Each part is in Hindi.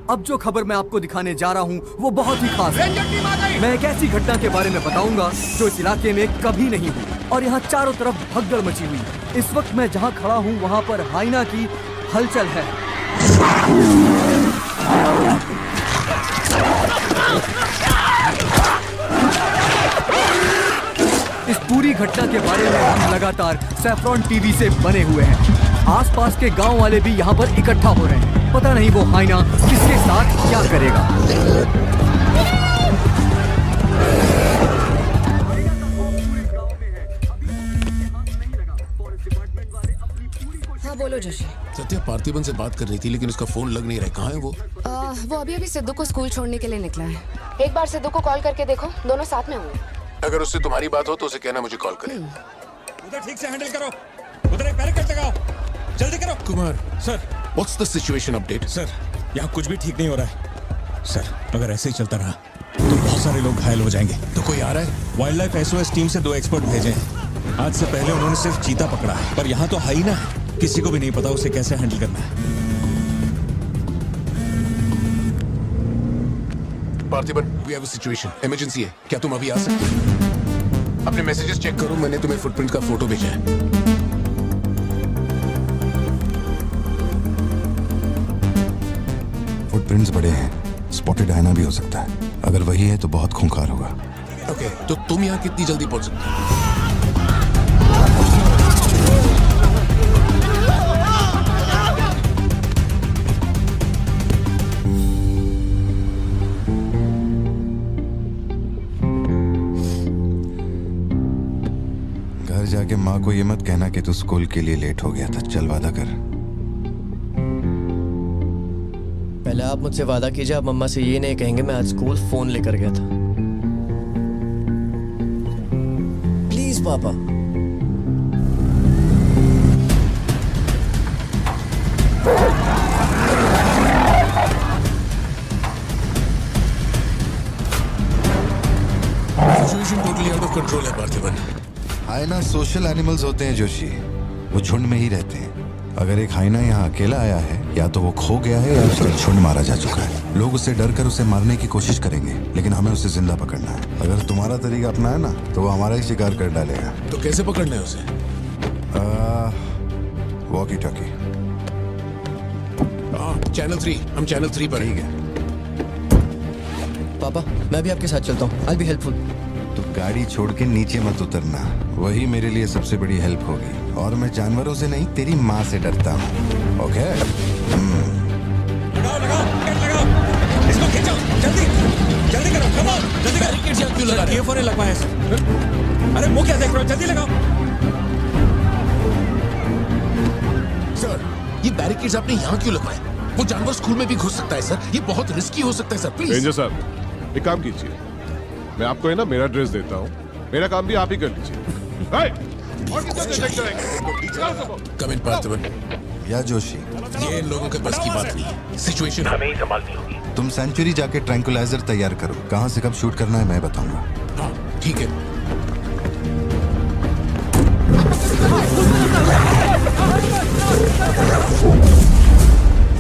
अब जो खबर मैं आपको दिखाने जा रहा हूँ वो बहुत ही खास है। मैं एक ऐसी घटना के बारे में बताऊंगा जो इस इलाके में कभी नहीं हुई और यहाँ चारों तरफ भगदड़ मची हुई। इस वक्त मैं जहाँ खड़ा हूँ वहाँ पर हाइना की हलचल है। इस पूरी घटना के बारे में हम लगातार सैफ्रॉन टीवी से बने हुए हैं। आसपास के गांव वाले भी यहाँ पर इकट्ठा हो रहे हैं। पता नहीं वो हाइना किसके साथ क्या करेगा। हाँ बोलो जोशी। सत्या पार्थिबन से बात कर रही थी लेकिन उसका फोन लग नहीं रहा है। कहाँ है वो? वो अभी सिद्धू को स्कूल छोड़ने के लिए निकला है। एक बार सिद्धू को कॉल करके देखो, दोनों साथ में होंगे। अगर उससे तुम्हारी बात हो तो उसे कहना मुझे कॉल करे। उधर ठीक से हैंडल करो, उधर एक बैरिकेड लगाओ, जल्दी करो। Kumar sir, what's the situation update? Sir यहाँ कुछ भी ठीक नहीं हो रहा है सर। अगर ऐसे ही चलता रहा तो बहुत सारे लोग घायल हो जाएंगे। तो कोई आ रहा है? वाइल्ड लाइफ एसओएस टीम से 2 एक्सपर्ट भेजे हैं। आज से पहले उन्होंने सिर्फ चीता पकड़ा है, पर यहाँ तो हाइना है। किसी को भी नहीं पता उसे कैसे हैंडल करना है। Parthiban, we have a situation, emergency है। क्या तुम अभी आ सकते हो? अपने मैसेजेस चेक करो, मैंने तुम्हें फुटप्रिंट का फोटो भेजा है। फुटप्रिंट्स बड़े हैं, स्पॉटेड हाइना भी हो सकता है। अगर वही है तो बहुत खूंखार होगा। ओके, तो तुम यहाँ कितनी जल्दी पहुंच सकते हो? घर जाके माँ को ये मत कहना कि तू स्कूल के लिए लेट हो गया था। चल वादा कर। पहले आप मुझसे वादा कीजिए, आप मम्मा से ये नहीं कहेंगे मैं आज स्कूल फोन लेकर गया था। प्लीज पापा। Situation totally out of control है पार्थिबन। हाइना सोशल एनिमल्स होते हैं जोशी, वो झुंड में ही रहते हैं। अगर एक हाइना यहाँ अकेला आया है, या तो वो खो गया है या उसका झुंड मारा जा चुका है। लोग उससे डर कर उसे मारने की कोशिश करेंगे, लेकिन हमें उसे जिंदा पकड़ना है। अगर तुम्हारा तरीका अपनाया ना तो वो हमारा ही शिकार कर डालेगा। तो कैसे पकड़ना है उसे? Walkie talkie. चैनल 3, हम चैनल 3 पर। ठीक है। पापा मैं भी आपके साथ चलता हूँ, आई बी हेल्पफुल। तो गाड़ी छोड़ के नीचे मत उतरना, वही मेरे लिए सबसे बड़ी हेल्प होगी। और मैं जानवरों से नहीं, तेरी माँ से डरता हूँ। ओके? लगाओ लगाओ, गेट लगाओ, इसको खींचो, जल्दी जल्दी करो, कम ऑन, जल्दी करो। बैरिकेड्स यहाँ क्यों लगा रहे हो? ये फोन लगवाया है। अरे मुंह क्या देख रहे हो, जल्दी लगाओ। सर, ये बैरिकेड्स आपने यहाँ क्यों लगवाए? वो जानवर स्कूल में भी घुस सकता है सर। ये बहुत रिस्की हो सकता है सर, प्लीज। रेंजर साहब, एक काम कीजिए, मैं आपको है ना मेरा ड्रेस देता हूँ, मेरा काम भी आप ही कर लीजिए। कम इन पार्थिबन। या जोशी, ये इन लोगों के बस की बात नहीं है। सिचुएशन हमें ही संभालनी होगी। तुम सेंचुरी जाके ट्रैंकुलाइजर तैयार करो। कहाँ से कब शूट करना है मैं बताऊंगा। हाँ, ठीक है।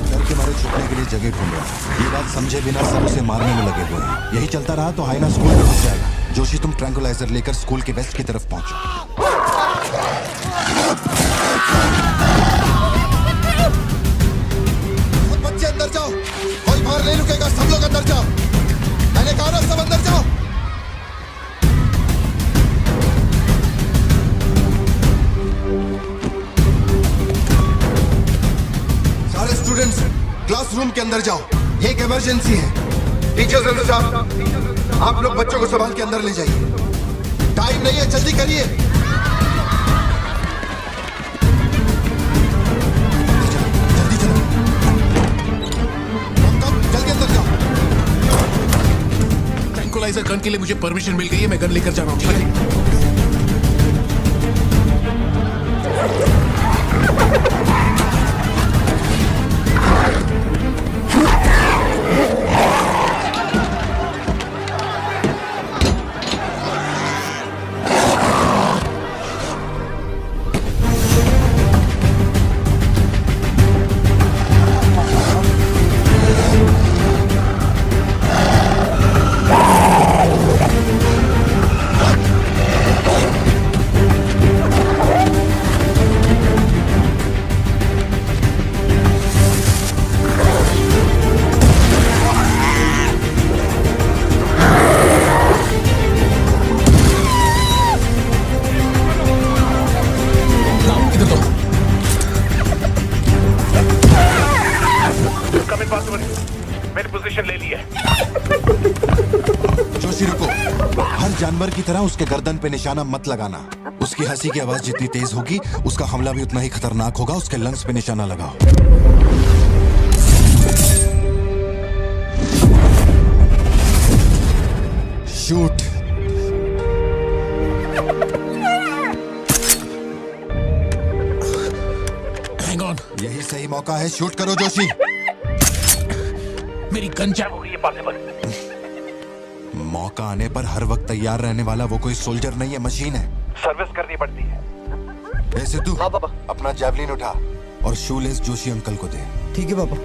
डर के मारे छुपने के लिए जगह ढूंढ रहा है। ये बात समझे बिना सब उसे मारने में लगे हुए हैं। यही चलता रहा तो हाइना स्कूल में घुस जाएगा। जोशी, तुम ट्रैंकुलाइजर लेकर स्कूल के वेस्ट की तरफ पहुंचो। बच्चे अंदर जाओ, कोई बाहर नहीं रुकेगा। सब लोग अंदर जाओ, मैंने कहा ना, सब अंदर जाओ। सारे स्टूडेंट्स क्लासरूम के अंदर जाओ, ये एक इमरजेंसी है। टीचर्स एंड स्टाफ, आप लोग बच्चों को संभाल के अंदर ले जाइए। टाइम नहीं है, जल्दी करिए। जल्दी चलो, जल्दी अंदर जाओ। ट्रैंकुलाइजर गन के लिए मुझे परमिशन मिल गई है, मैं गन लेकर जा रहा हूँ, ठीक है? पोजीशन ले ली है। जोशी रुको, हर जानवर की तरह उसके गर्दन पे निशाना मत लगाना। उसकी हंसी की आवाज जितनी तेज होगी उसका हमला भी उतना ही खतरनाक होगा। उसके लंग्स पे निशाना लगाओ। शूट। हैंग ऑन, यही सही मौका है, शूट करो जोशी। मेरी गन जैम हो गई है पार्टनर। मौका आने पर हर वक्त तैयार रहने वाला वो कोई सोल्जर नहीं है, मशीन है। सर्विस करनी पड़ती है। ए सिद्धू, हाँ पापा। अपना जैवलिन उठा और शूलेस जोशी अंकल को दे। ठीक है पापा।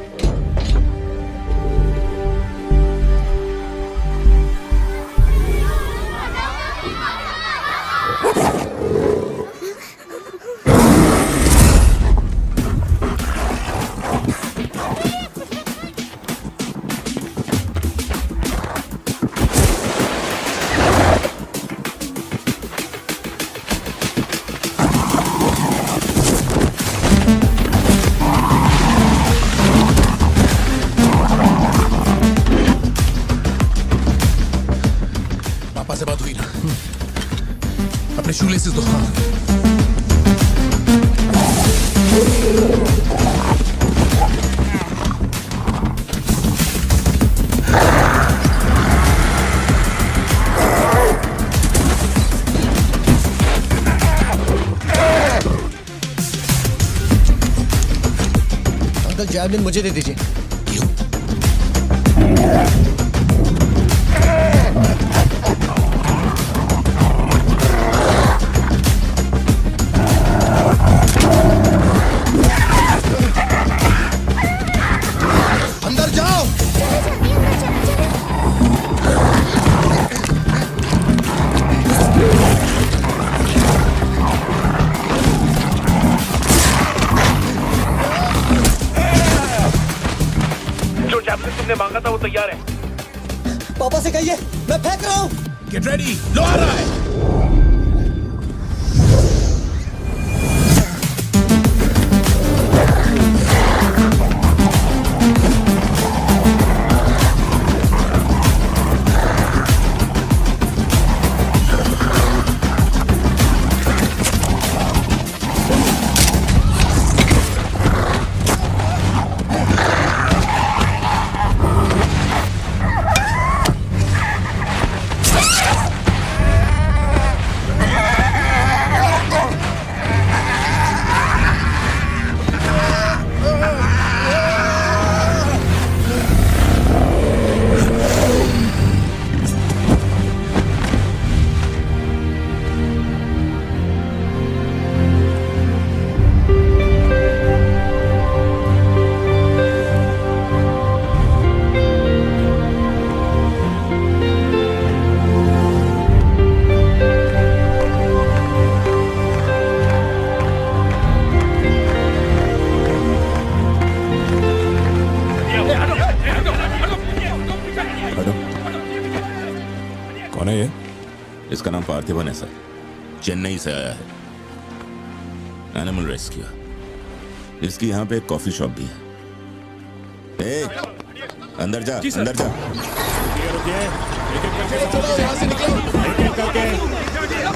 पापा से बात हुई ना? अपने शूलेसेस दो। हाँ। अंकल जैवलिन मुझे दे दीजिए। क्यों? अंदर जाओ। जो जैवलिन तुमने मांगा था वो तैयार है। पापा से कहिए मैं फेंक रहा हूँ। गेट रेडी, लो आ रहा है। कौन है ये? इसका नाम पार्थिवन है सर, चेन्नई से आया है। Animal rescue. इसकी यहाँ पे एक कॉफी शॉप भी है। ए, अंदर जा, अंदर जा।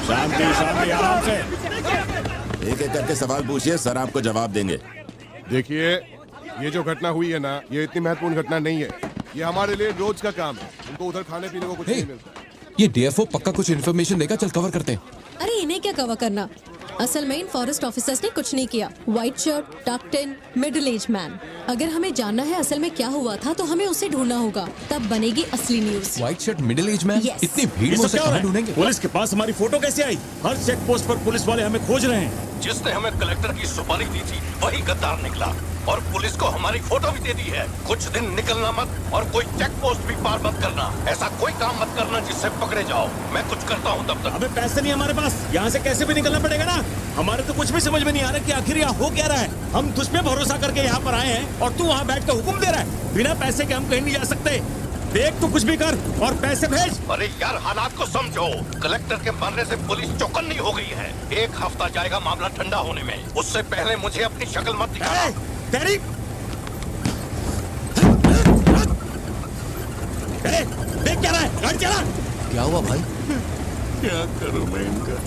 शांति शांति, आराम से। एक एक करके सवाल पूछिए, सर आपको जवाब देंगे। देखिए, ये जो घटना हुई है ना, ये इतनी महत्वपूर्ण घटना नहीं है। ये हमारे लिए रोज का काम है। उनको उधर खाने पीने को कुछ नहीं मिलता। ये डीएफओ पक्का कुछ इन्फॉर्मेशन देगा, चल कवर करते हैं। अरे इन्हें क्या कवर करना, असल में इन फॉरेस्ट ऑफिसर्स ने कुछ नहीं किया। व्हाइट शर्ट, टक्ड इन, मिडिल एज मैन। अगर हमें जानना है असल में क्या हुआ था तो हमें उसे ढूंढना होगा, तब बनेगी असली news. White shirt, middle age man, Yes. इतनी भीड़ में उसे कहाँ ढूंढेंगे? पुलिस के पास हमारी फोटो कैसे आई? हर चेक पोस्ट पर पुलिस वाले हमें खोज रहे हैं। जिसने हमें कलेक्टर की सुपारी दी थी वही गद्दार निकला और पुलिस को हमारी फोटो भी दे दी है। कुछ दिन निकलना मत और कोई चेक पोस्ट भी पार मत करना। ऐसा कोई काम मत करना जिससे पकड़े जाओ। मैं कुछ करता हूँ तब तक। अबे पैसे नहीं हमारे पास, यहाँ से कैसे भी निकलना पड़ेगा ना। हमारे तो कुछ भी समझ में नहीं आ रहा कि आखिर यहाँ हो क्या रहा है। हम तुझ पे भरोसा करके यहाँ पर आए हैं और तू वहाँ बैठ कर हुक्म दे रहा है। बिना पैसे के हम कहीं नहीं जा सकते। देख तो कुछ भी कर और पैसे भेज। अरे यार, हालात को समझो। कलेक्टर के मरने से पुलिस चौकन्नी हो गई है। 1 हफ्ता जाएगा मामला ठंडा होने में। उससे पहले मुझे अपनी शक्ल मत दिखाना। तेरी देख क्या रहा है, गाड़ी चला। क्या हुआ भाई? क्या करूं मैं इनका?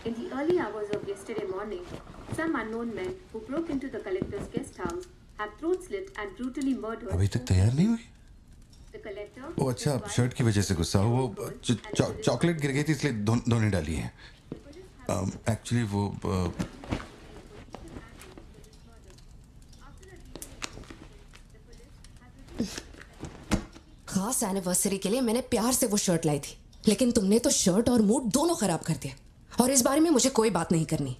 In the early hours of yesterday morning, some unknown men who broke into the collector's guest house have throat slit and brutally murdered. अभी तक तैयार नहीं हुई? The collector. ओ अच्छा, शर्ट की वजह से गुस्सा वो चॉकलेट गिर गई थी इसलिए धोने डाली है। एक्चुअली वो खास एनिवर्सरी के लिए मैंने प्यार से वो शर्ट लाई थी, लेकिन तुमने तो शर्ट और मूड दोनों खराब कर दिया। और इस बारे में मुझे कोई बात नहीं करनी।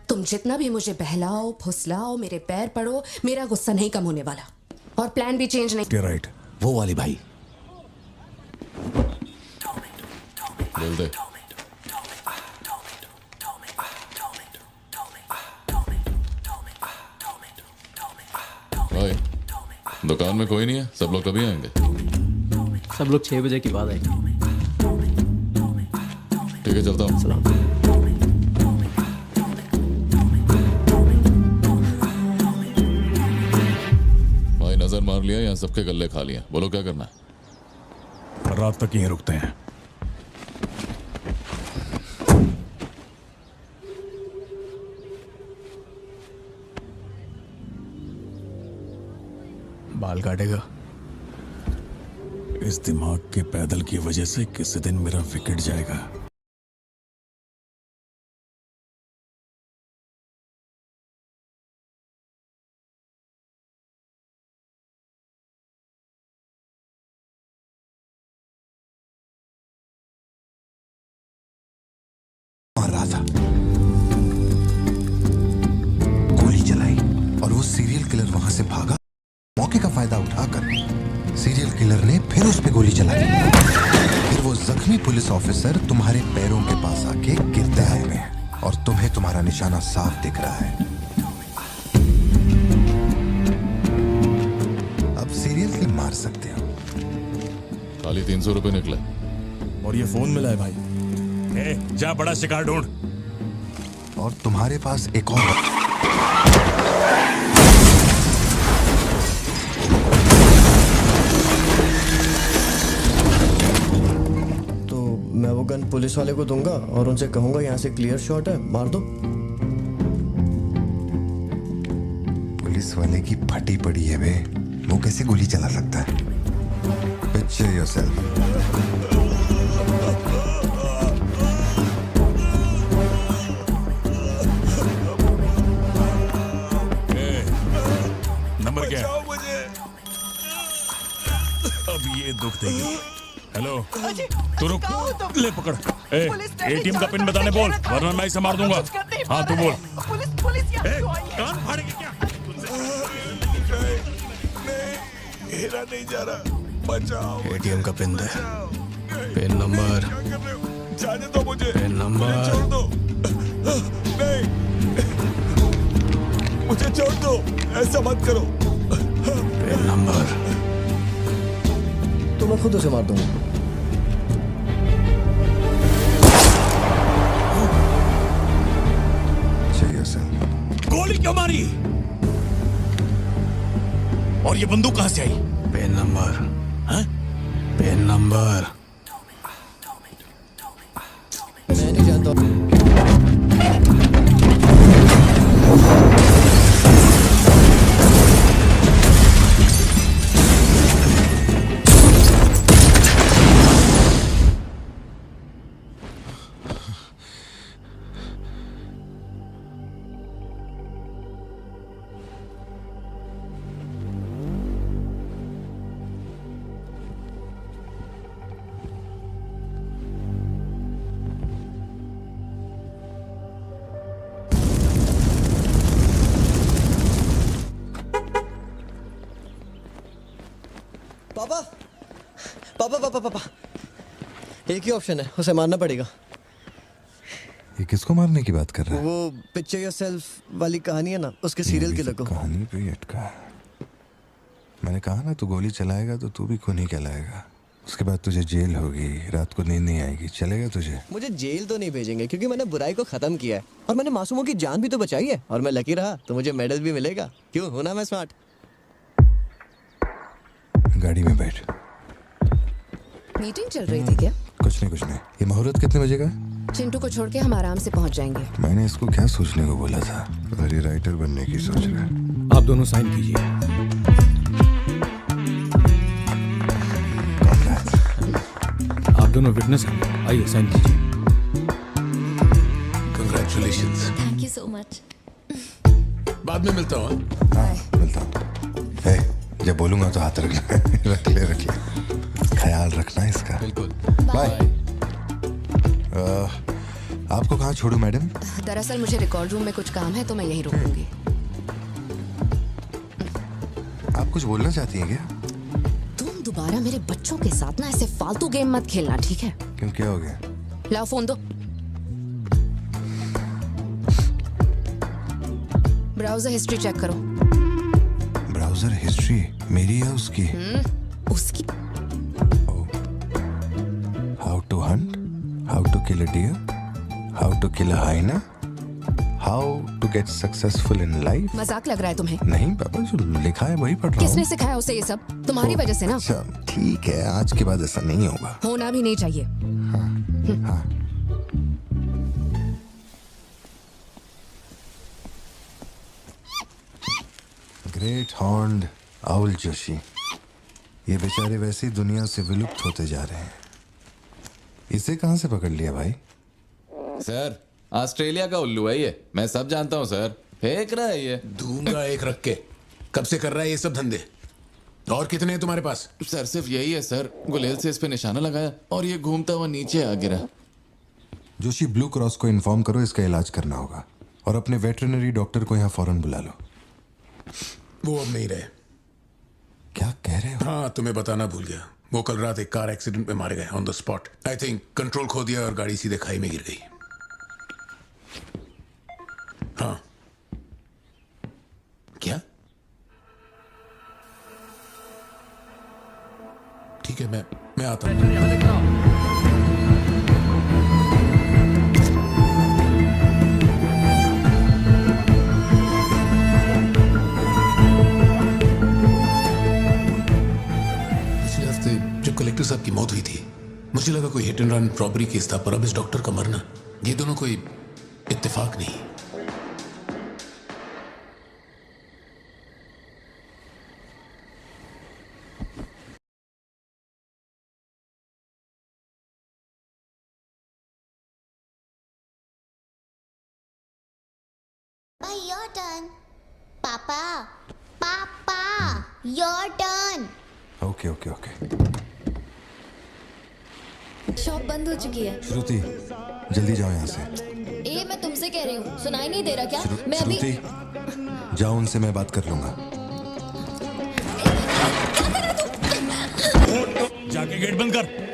तुम जितना भी मुझे बहलाओ फुसलाओ, मेरे पैर पड़ो, मेरा गुस्सा नहीं कम होने वाला। और प्लान भी चेंज नहीं। राइट, वो वाली भाई। बोल दे। भाई, दुकान में कोई नहीं है, सब लोग कभी आएंगे? सब लोग 6 बजे के बाद आएंगे। ठीक है, चलता हूँ। सलाम। भाई नजर मार लिया, यहाँ सबके गल्ले खा लिया। बोलो क्या करना है? रात तक यहीं रुकते हैं। बाल काटेगा? इस दिमाग के पैदल की वजह से किसी दिन मेरा विकेट जाएगा। मार रहा था, गोली चलाई और वो सीरियल किलर वहां से भागा। मौके का फायदा उठाकर सीरियल किलर ने फिर उस पे गोली चलाई। फिर वो जख्मी पुलिस ऑफिसर तुम्हारे पैरों के पास आके गिरते आए और तुम्हें तुम्हारा निशाना साफ दिख रहा है। अब सीरियल किल मार सकते हो। खाली 300 रुपए निकले। और ये फोन मिला है भाई। जा बड़ा शिकार ढूंढ। और तुम्हारे पास एक और। मैं वो गन पुलिस वाले को दूंगा और उनसे कहूंगा यहाँ से क्लियर शॉट है, मार दो। पुलिस वाले की फटी पड़ी है बे, वो कैसे गोली चला सकता है? Picture yourself. नंबर क्या है? अब ये दुख देगी। हेलो, तू रुक, ले पकड़। एटीएम का पिन बताने बोल, वरना मैं इसे मार दूंगा। हाँ तू बोल। कान फाड़ेगी क्या? मेरा नहीं जा रहा, बचाओ। एटीएम का पिन दे। Pin number. जाने दो मुझे। Pin number. छोड़ दो। नहीं, मुझे छोड़ दो, ऐसा मत करो। Pin number. तो मैं खुद उसे मार दूंगा। गोली क्यों मारी? और ये बंदूक कहां से आई? Pin number. हाँ? Pin number. मैं नहीं जानता। पापा पापा पापा पापा, एक ही ऑप्शन है, उसे मारना पड़ेगा। ये किसको मारने की बात कर रहा है? वो पिक्चर योरसेल्फ वाली कहानी है ना, उसके सीरियल किलर को। कहानी पे अटका। मैंने कहा ना, तू गोली चलाएगा तो तू भी खून ही कहलाएगा। उसके बाद तुझे जेल होगी, रात को नींद नहीं आएगी, चलेगा तुझे? मुझे जेल तो नहीं भेजेंगे क्योंकि मैंने बुराई को खत्म किया है और मैंने मासूमों की जान भी तो बचाई है और मैं लकी रहा तो मुझे मेडल भी मिलेगा। क्यों, हूं ना मैं स्मार्ट? गाड़ी में बैठ। मीटिंग चल रही थी क्या? कुछ नहीं। ये मुहूर्त कितने बजे का? चिंटू को छोड़ के हम आराम से पहुंच जाएंगे। मैंने इसको क्या सोचने को बोला था? मेरी राइटर बनने की सोच रहा है। आप दोनों साइन कीजिए। आप दोनों विटनेस हैं, आइए साइन कीजिए। Congratulations. Thank you so much. बाद में मिलता हूँ। हाँ, मिलता हूँ। हे, जब बोलूंगा तो हाथ रखना। रख ले। ख्याल रखना इसका। बिल्कुल। बाय। आपको कहाँ छोड़ूं मैडम? दरअसल मुझे रिकॉर्ड रूम में कुछ काम है तो मैं यहीं रुकूंगी। आप कुछ बोलना चाहती हैं क्या? तुम दोबारा मेरे बच्चों के साथ ना ऐसे फालतू गेम मत खेलना, ठीक है? क्यों, क्या हो गया? लाओ फोन दो। ब्राउजर हिस्ट्री चेक करो। ब्राउजर हिस्ट्री मेरी या उसकी? उसकी। How to hunt, how to kill a deer, how to kill a hyena, how to get successful in life. मजाक लग रहा है तुम्हें? नहीं पापा, जो लिखा है वही पढ़ रहा हूँ। किसने सिखाया उसे ये सब? तुम्हारी वजह से ना। अच्छा ठीक है, आज के बाद ऐसा नहीं होगा। होना भी नहीं चाहिए। हाँ। ग्रेट हॉर्न्ड आउल जोशी, ये बेचारे वैसी दुनिया से विलुप्त होते जा रहे हैं। इसे कहाँ से पकड़ लिया भाई? सर, ऑस्ट्रेलिया का उल्लू है ये, मैं सब जानता हूँ सर। फेंक रहा है ये। दूंगा एक रख के। कब से कर रहा है ये सब धंधे? और कितने हैं तुम्हारे पास? सर सिर्फ यही है सर, गुलेल से इस पे निशाना लगाया और ये घूमता हुआ नीचे आ गिरा। जोशी, ब्लू क्रॉस को इन्फॉर्म करो, इसका इलाज करना होगा और अपने वेटरनरी डॉक्टर को यहाँ फौरन बुला लो। वो अब नहीं रहे। क्या कह रहे हो? हाँ, तुम्हें बताना भूल गया। वो कल रात एक कार एक्सीडेंट में मारे गए on the spot. I think control खो दिया और गाड़ी सीधे खाई में गिर गई। हाँ। क्या? ठीक है, मैं आता हूँ। कलेक्टर साहब की मौत हुई थी, मुझे लगा कोई hit and run robbery case था, पर अब इस डॉक्टर का मरना, ये दोनों कोई इत्तेफाक नहीं। Your turn. Papa, your turn. Okay. Shop बंद हो चुकी है। श्रुति, जल्दी जाओ यहाँ से। ए, मैं तुमसे कह रही हूँ, सुनाई नहीं दे रहा क्या? मैं अभी। श्रुति, जाओ, उनसे मैं बात कर लूंगा। जाके गेट बंद कर।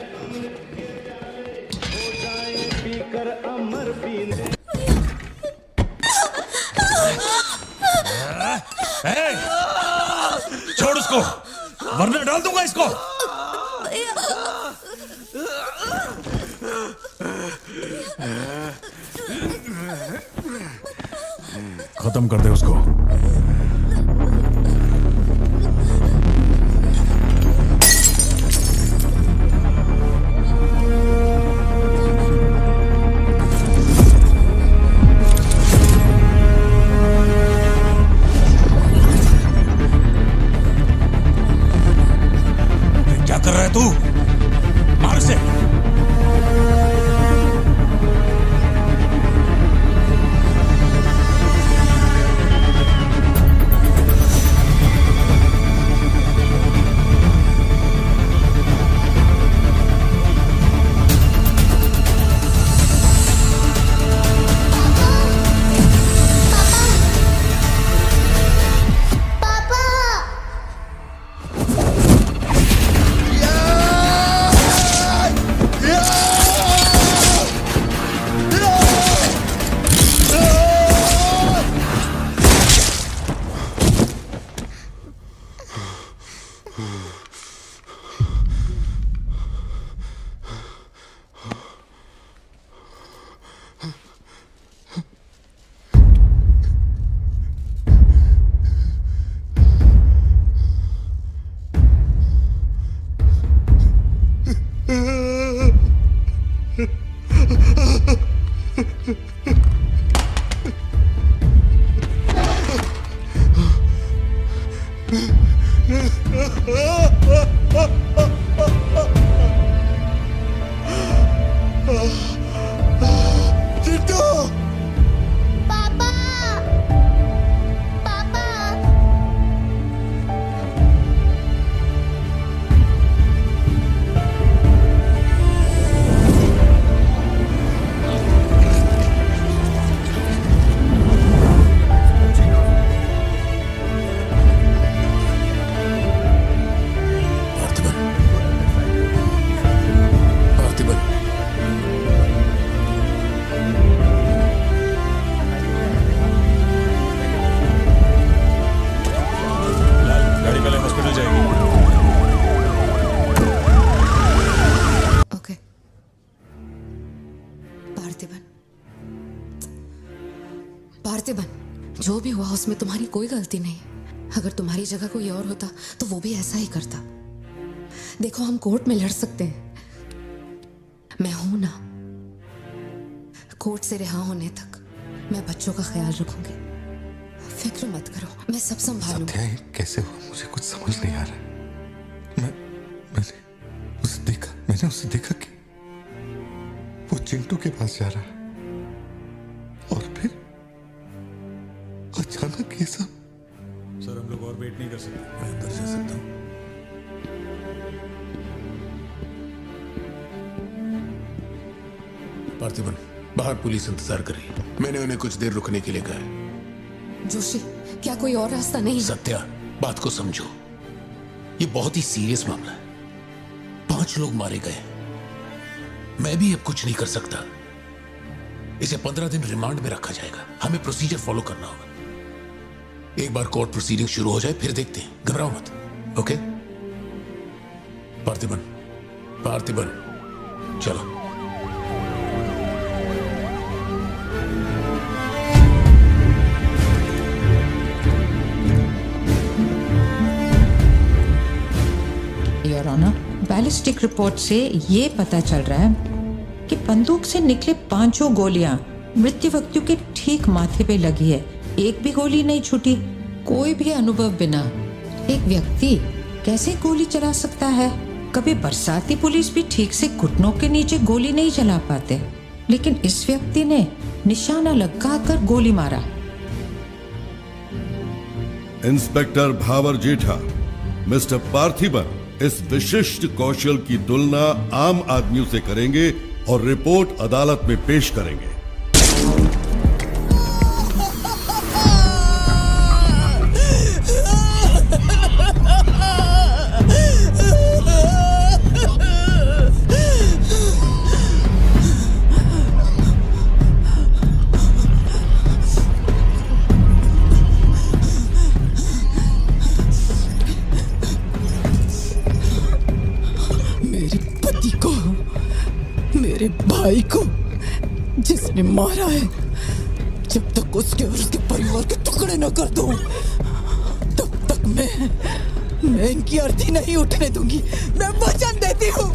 छोड़ उसको, वरना डाल दूंगा इसको। खत्म कर दे उसको। क्या कर रहा है तू? मार से। पार्थिबन, जो भी हुआ उसमें तुम्हारी कोई गलती नहीं। अगर तुम्हारी जगह कोई और होता तो वो भी ऐसा ही करता। देखो, हम कोर्ट में लड़ सकते हैं, मैं हूं ना। कोर्ट से रिहा होने तक मैं बच्चों का ख्याल रखूंगी, फिक्र मत करो, मैं सब संभालूंगी। सत्या, ये कैसे हुआ मुझे कुछ समझ नहीं आ रहा। मैंने उसे देखा कि वो चिंटू के पास जा रहा है और फिर अचानक ये सब। सर, हम लोग और वेट नहीं कर सकते। मैं अंदर जा सकता हूँ? पार्थिबन, बाहर पुलिस इंतजार कर रही है। मैंने उन्हें कुछ देर रुकने के लिए कहा है। जोशी, क्या कोई और रास्ता नहीं? सत्या, बात को समझो, ये बहुत ही सीरियस मामला है। 5 लोग मारे गए। मैं भी अब कुछ नहीं कर सकता। इसे 15 दिन रिमांड में रखा जाएगा। हमें प्रोसीजर फॉलो करना होगा। एक बार कोर्ट प्रोसीडिंग शुरू हो जाए फिर देखते हैं। घबराओ मत, ओके? पार्थिबन, चलो। योर ऑनर, बैलिस्टिक रिपोर्ट से ये पता चल रहा है कि बंदूक से निकले 5 गोलियां मृत्यु व्यक्ति के ठीक माथे पे लगी है। एक भी गोली नहीं छूटी। कोई भी अनुभव बिना एक व्यक्ति कैसे गोली चला सकता है? कभी बरसाती पुलिस भी ठीक से घुटनों के नीचे गोली नहीं चला पाते, लेकिन इस व्यक्ति ने निशाना लगाकर गोली मारा। इंस्पेक्टर भावर जेठा, मिस्टर पार्थिबन इस विशिष्ट कौशल की तुलना आम आदमियों से करेंगे और रिपोर्ट अदालत में पेश करेंगे। मेरे भाई को जिसने मारा है, जब तक उसके और उसके परिवार के टुकड़े न कर दूं, तब तक मैं इनकी अर्थी नहीं उठने दूंगी। मैं वचन देती हूँ।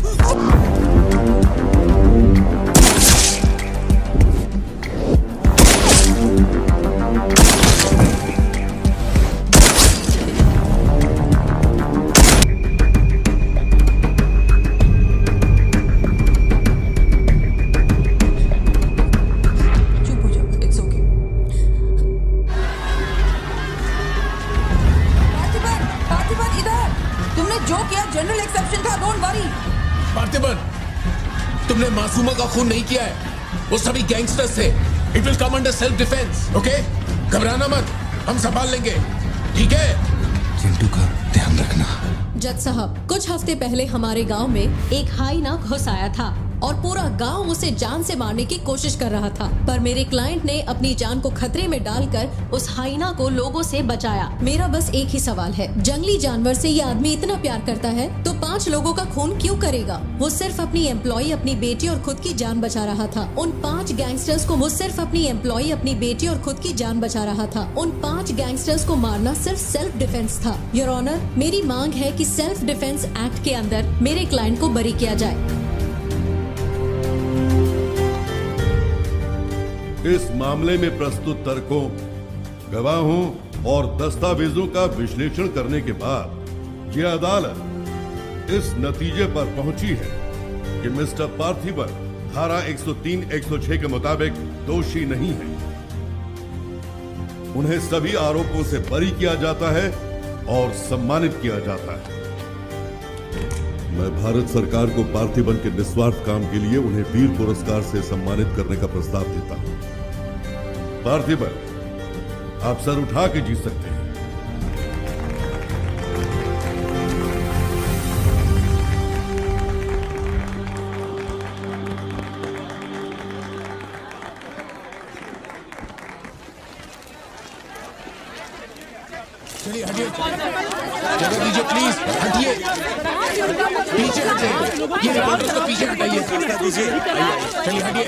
तुमने मासूमा का खून नहीं किया है, वो सभी गैंगस्टर्स थे। It will come under self defence, okay? घबराना मत, हम संभाल लेंगे, ठीक है? चिंटू का ध्यान रखना। जज साहब, कुछ हफ्ते पहले हमारे गांव में एक हाइना घुस आया था और पूरा गांव उसे जान से मारने की कोशिश कर रहा था, पर मेरे क्लाइंट ने अपनी जान को खतरे में डालकर उस हाइना को लोगों से बचाया। मेरा बस एक ही सवाल है, जंगली जानवर से ये आदमी इतना प्यार करता है तो 5 लोगों का खून क्यों करेगा? वो सिर्फ अपनी एम्प्लॉय, अपनी बेटी और खुद की जान बचा रहा था। उन 5 गैंगस्टर्स को वो सिर्फ अपनी एम्प्लॉय, अपनी बेटी और खुद की जान बचा रहा था। उन 5 गैंगस्टर्स को मारना सिर्फ सेल्फ डिफेंस था। योर ऑनर, मेरी मांग है कि सेल्फ डिफेंस एक्ट के अंदर मेरे क्लाइंट को बरी किया जाए। इस मामले में प्रस्तुत तर्कों, गवाहों और दस्तावेजों का विश्लेषण करने के बाद यह अदालत इस नतीजे पर पहुंची है कि मिस्टर पार्थिबन धारा 103-106 के मुताबिक दोषी नहीं है। उन्हें सभी आरोपों से बरी किया जाता है और सम्मानित किया जाता है। मैं भारत सरकार को पार्थिबन के निस्वार्थ काम के लिए उन्हें वीर पुरस्कार से सम्मानित करने का प्रस्ताव देता हूं। पार्थिबन, आप सर उठा के जीत सकते हैं। चलिए हटिए, जगह दीजिए प्लीज, हटिए, पीछे हटिए, ये रिपोर्टर्स को पीछे हटाइए, चलिए हटिए।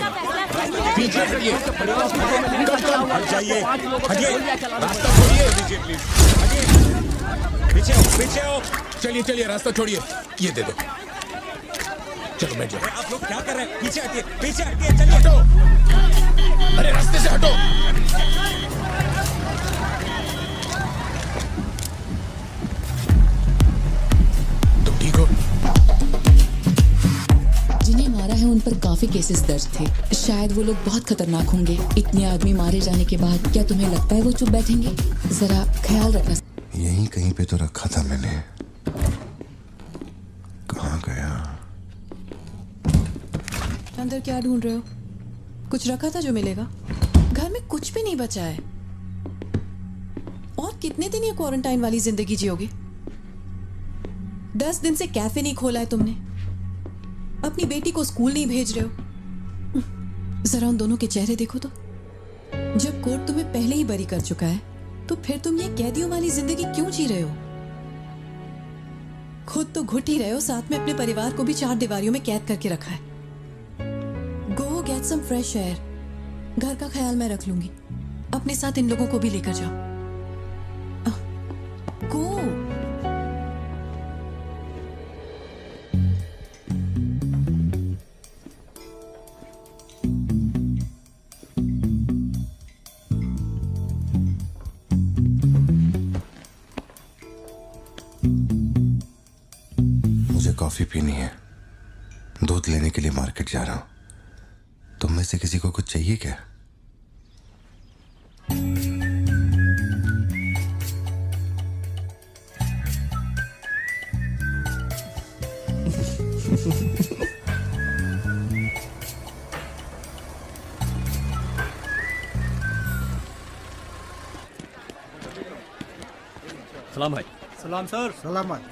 पीछे हटिए। हट जाइए, हटिए, रास्ता छोड़िए, दीजिए प्लीज, हटिए, पीछे हो, पीछे हो। चलिए चलिए, रास्ता छोड़िए, ये दे दो। चलो बैठ जाओ। आप लोग क्या कर रहे हैं? पीछे हटिए, चलिए। हटो, अरे रास्ते से हटो। तुम ठीक हो? जिन्हें मारा है उन पर काफी केसेस दर्ज थे। शायद वो लोग बहुत खतरनाक होंगे। इतने आदमी मारे जाने के बाद क्या तुम्हें लगता है वो चुप बैठेंगे? जरा ख्याल रखना। यहीं कहीं पे तो रखा था मैंने, कहाँ गया? अंदर क्या ढूंढ रहे हो? कुछ रखा था जो मिलेगा? घर में कुछ भी नहीं बचा है। और कितने दिन ये क्वारंटाइन वाली जिंदगी जियोगे? 10 दिन से कैफे नहीं खोला है तुमने। अपनी बेटी को स्कूल नहीं भेज रहे हो। जरा उन दोनों के चेहरे देखो तो। जब कोर्ट तुम्हें पहले ही बरी कर चुका है तो फिर तुम ये कैदियों वाली जिंदगी क्यों जी रहे हो? खुद तो घुट ही रहे हो, साथ में अपने परिवार को भी 4 दीवारियों में कैद करके रखा है। Go get some fresh air. घर का ख्याल मैं रख लूंगी। अपने साथ इन लोगों को भी लेकर जाओ। गो। मुझे कॉफी पीनी है। दूध लेने के लिए मार्केट जा रहा हूं। तुम में से किसी को कुछ चाहिए क्या? सलाम भाई। सलाम सर। सलामत।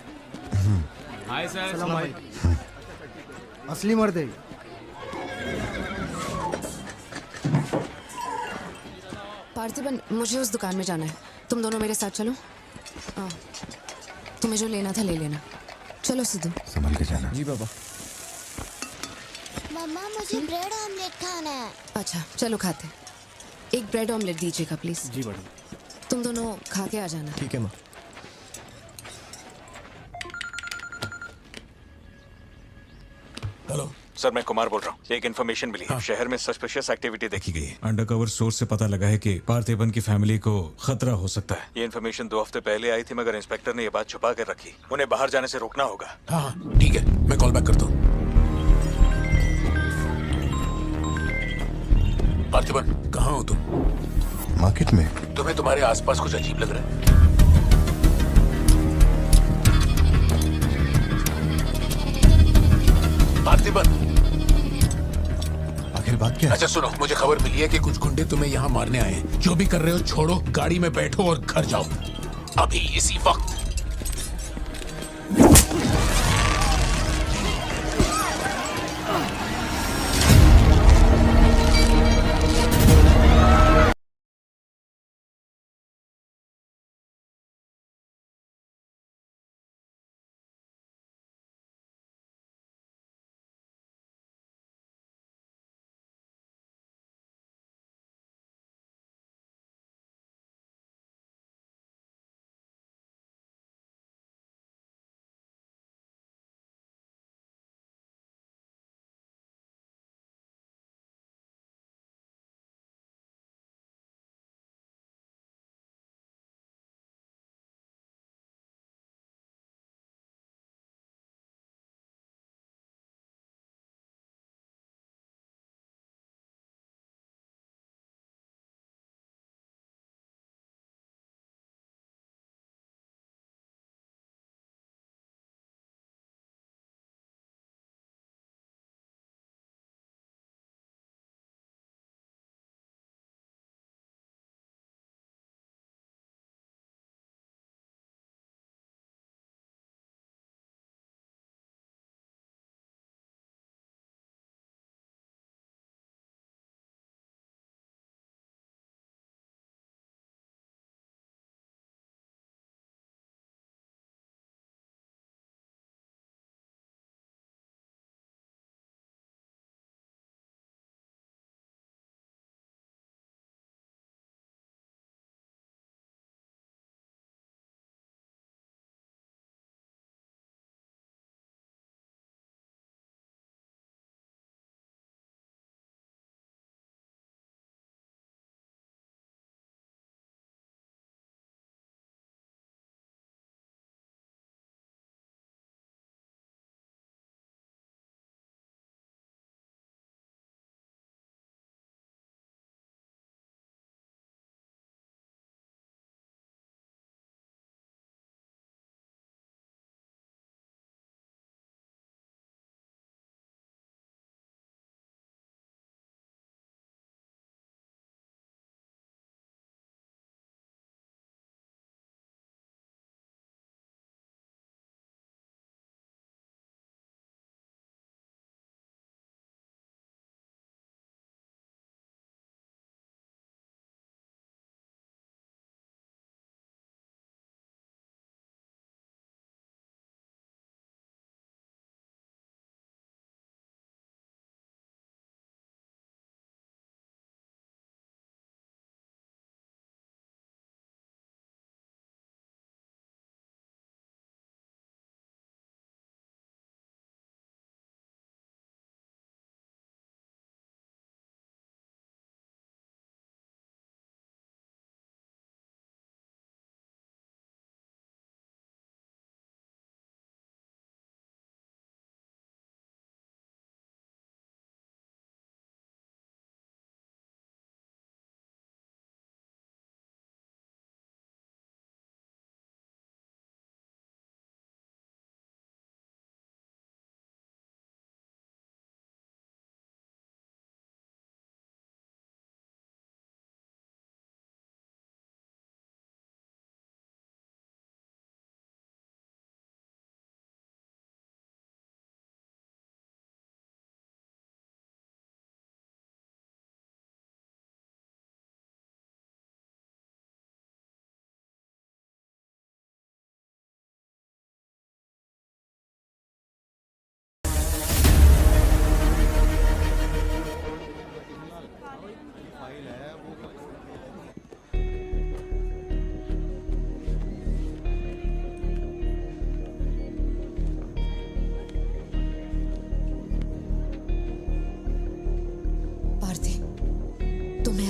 Hi sir. सलाम भाई। असली मर्द है। पार्थिबन, मुझे उस दुकान में जाना है। तुम दोनों मेरे साथ चलो। तुम्हें जो लेना था ले लेना। चलो सिद्धू। संभल के जाना। जी बाबा। मम्मा मुझे ब्रेड ऑमलेट खाना है। अच्छा चलो खाते। एक ब्रेड ऑमलेट दीजिएगा प्लीज। जी मैडम। तुम दोनों खा के आ जाना। ठीक है माँ। हेलो सर, मैं कुमार बोल रहा हूँ। एक इन्फॉर्मेशन मिली है। शहर में सस्पिशियस एक्टिविटी देखी गई है। अंडरकवर सोर्स से पता लगा है कि पार्थिबन की फैमिली को खतरा हो सकता है। ये इन्फॉर्मेशन 2 हफ्ते पहले आई थी, मगर इंस्पेक्टर ने ये बात छुपा कर रखी। उन्हें बाहर जाने से रोकना होगा। हाँ ठीक है, मैं कॉल बैक करता हूँ। पार्थिबन, कहाँ हो तुम? मार्केट में। तुम्हें तुम्हारे आसपास कुछ अजीब लग रहा है? पार्थिबन, आखिर बात क्या है? अच्छा सुनो, मुझे खबर मिली है कि कुछ गुंडे तुम्हें यहाँ मारने आए हैं। जो भी कर रहे हो छोड़ो, गाड़ी में बैठो और घर जाओ अभी इसी वक्त।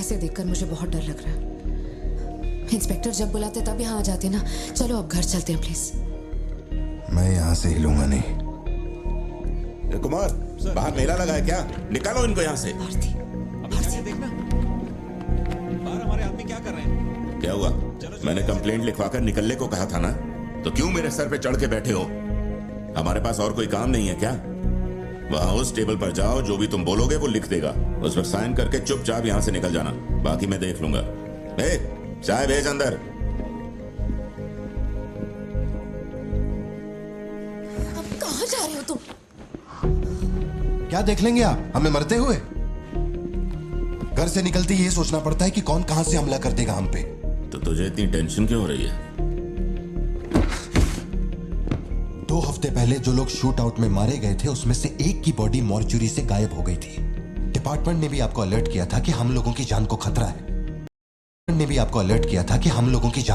इसे देखकर मुझे बहुत डर लग रहा है। इंस्पेक्टर जब बुलाते तब यहाँ आ जाते ना। चलो अब घर चलते हैं प्लीज। मैं यहाँ से हिलूंगा नहीं। कुमार, बाहर मेला लगा है क्या? निकालो इनको यहाँ से। देखना बाहर हमारे आदमी क्या कर रहे हैं। क्या हुआ? मैंने कंप्लेंट लिखवाकर निकलने को कहा था ना, तो क्यों मेरे सर पे चढ़ के बैठे हो? हमारे पास और कोई काम नहीं है क्या? वहां उस टेबल पर जाओ, जो भी तुम बोलोगे वो लिख देगा, उस पर साइन करके चुपचाप यहाँ से निकल जाना, बाकी मैं देख लूंगा। चाय भेज अंदर। अब कहाँ जा रहे हो तुम? क्या देख लेंगे आप हमें मरते हुए? घर से निकलते ही ये सोचना पड़ता है कि कौन कहां से हमला कर देगा हम पे। तो तुझे इतनी टेंशन क्यों हो रही है? 2 हफ्ते पहले जो लोग शूट आउट में मारे गए थे, उसमें से एक की बॉडी मॉर्चुरी से गायब हो गई थी। डिपार्टमेंट ने भी आपको अलर्ट किया था कि हम लोगों की जान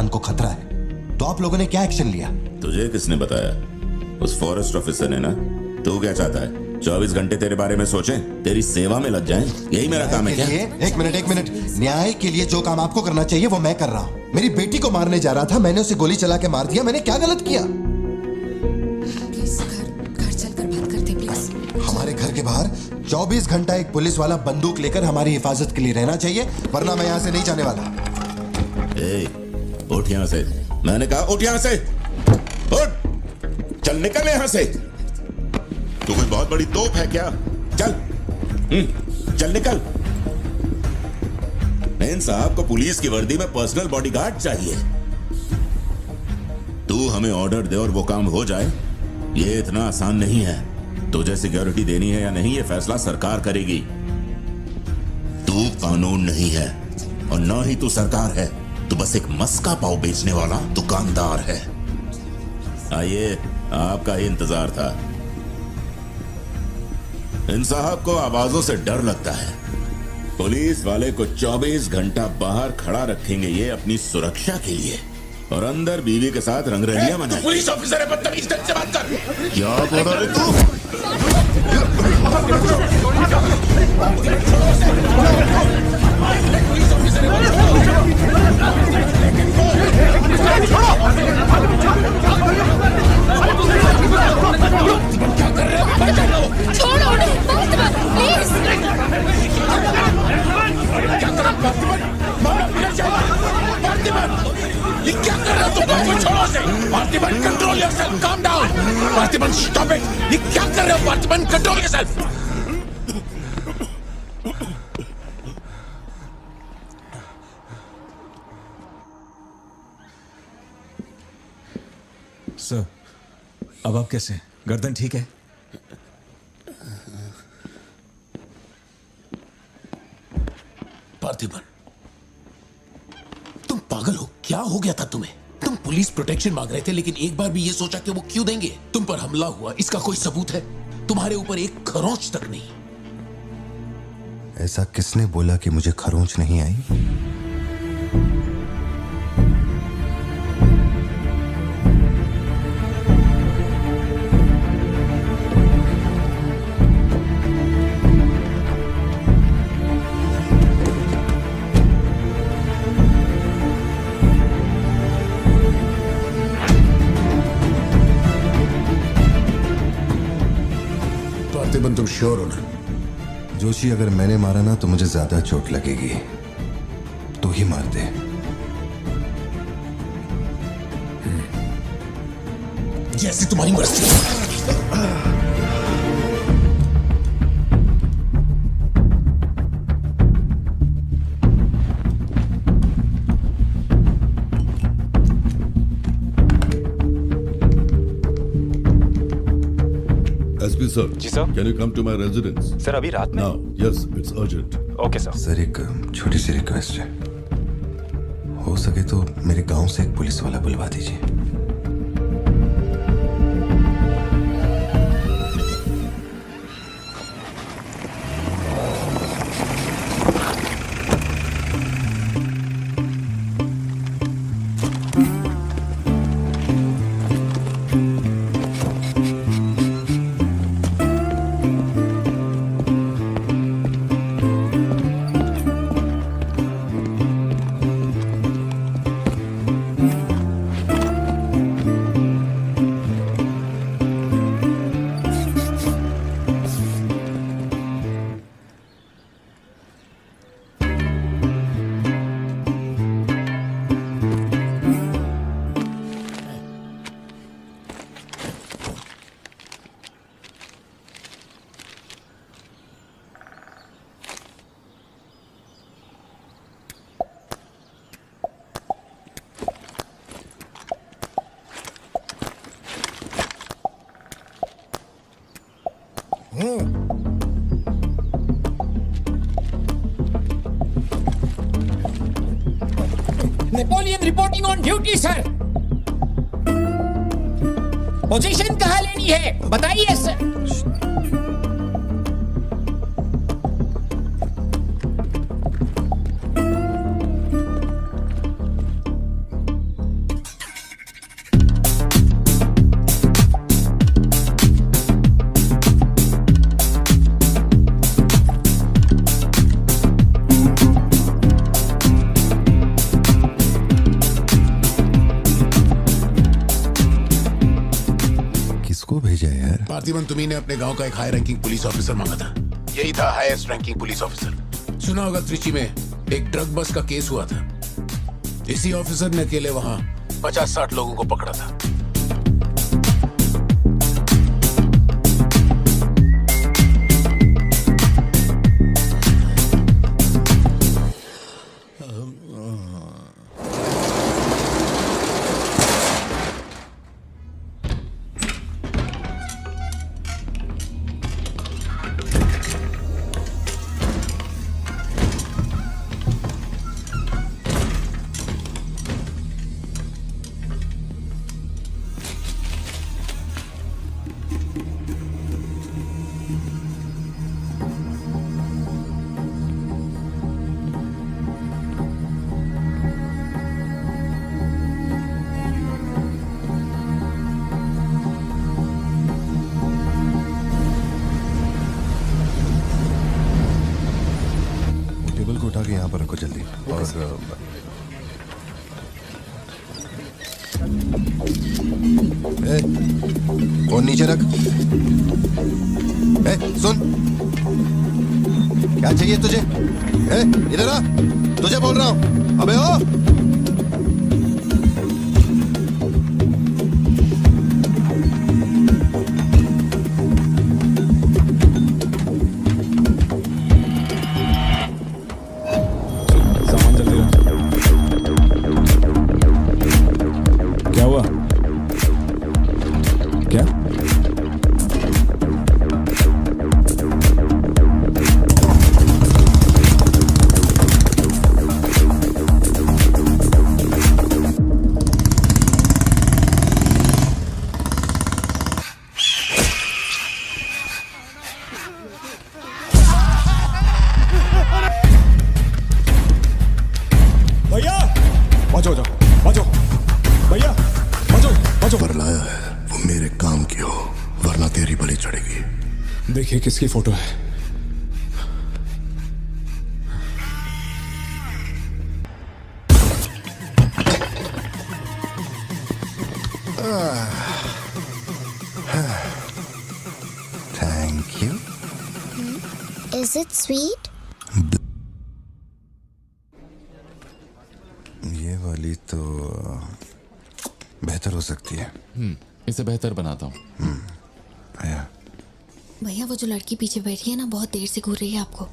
को खतरा है। तो आप लोगों ने क्या एक्शन लिया? तुझे किसने बताया? उस फॉरेस्ट ऑफिसर ने ना। तू क्या चाहता है? 24 घंटे तेरे बारे में सोचें, तेरी सेवा में लग जाएं? यही मेरा काम है क्या? एक मिनट। न्याय के लिए जो काम आपको करना चाहिए वो मैं कर रहा हूँ। मेरी बेटी को मारने जा रहा था, मैंने उसे गोली चला के मार दिया। मैंने क्या गलत किया? प्लीज घर चलकर बात करते प्लीज। हमारे घर के बाहर 24 घंटा एक पुलिस वाला बंदूक लेकर हमारी हिफाजत के लिए रहना चाहिए, वरना मैं यहाँ से नहीं जाने वाला। उठ यहाँ से। मैंने कहा उठ यहाँ से। उठ, चल निकल यहाँ से। तू कोई बहुत बड़ी तोप है क्या? चल निकल। इन साहब को पुलिस की वर्दी में पर्सनल बॉडीगार्ड चाहिए। तू हमें ऑर्डर दे और वो काम हो जाए, ये इतना आसान नहीं है। तुझे सिक्योरिटी देनी है या नहीं, ये फैसला सरकार करेगी। तू कानून नहीं है और ना ही तू सरकार है। तू बस एक मस्का पाव बेचने वाला दुकानदार है। आइए, आपका ही इंतजार था। इन साहब को आवाजों से डर लगता है। पुलिस वाले को 24 घंटा बाहर खड़ा रखेंगे ये अपनी सुरक्षा के लिए, और अंदर बीवी के साथ रंगरलियां मनाएंगे। पुलिस ऑफिसर है, बदतमीज ढंग से बात कर। क्या बोल रहे तू? क्या कर रहे हो? छोड़ो उन्हें, प्लीज। क्या कर रहा ये क्या कर रहा तुम? बात को छोड़ो से। Parthiban, control yourself, calm down. Parthiban, stop it. ये क्या कर रहे हो पार्थिबन? Control yourself. सर, अब आप कैसे? गर्दन ठीक है? पार्थिबन, तुम पागल हो? क्या हो गया था तुम्हें? तुम पुलिस प्रोटेक्शन मांग रहे थे, लेकिन एक बार भी ये सोचा कि वो क्यों देंगे? तुम पर हमला हुआ, इसका कोई सबूत है? तुम्हारे ऊपर एक खरोंच तक नहीं। ऐसा किसने बोला कि मुझे खरोंच नहीं आई? पार्थिबन, तुम श्योर हो ना? जोशी, अगर मैंने मारा ना तो मुझे ज्यादा चोट लगेगी। तू ही मार दे। जैसी तुम्हारी मर्जी। SP sir. जी sir. Can you come to my residence? Sir, अभी रात में? Now, yes, it's urgent. Okay sir. Sir, एक छोटी सी रिक्वेस्ट है। हो सके तो मेरे गांव से एक पुलिस वाला बुलवा दीजिए। On duty sir. पोजीशन कहाँ लेनी है बताइए सर। पार्थिबन तुम्ही ने अपने गांव का एक हाई रैंकिंग पुलिस ऑफिसर मांगा था। यही था हाईएस्ट रैंकिंग पुलिस ऑफिसर। सुना होगा त्रिची में एक ड्रग बस का केस हुआ था। इसी ऑफिसर ने अकेले वहां 50-60 लोगों को पकड़ा था। उठा के यहाँ पर रखो जल्दी। और फोन नीचे रख। सुन, क्या चाहिए तुझे? इधर आ, तुझे बोल रहा हूँ। अबे ओ देखिए किसकी फोटो है। Thank you. Is it sweet? ये वाली तो बेहतर हो सकती है। इसे बेहतर बनाता हूँ। आया। भैया वो जो लड़की पीछे बैठी है ना, बहुत देर से घूर रही है आपको।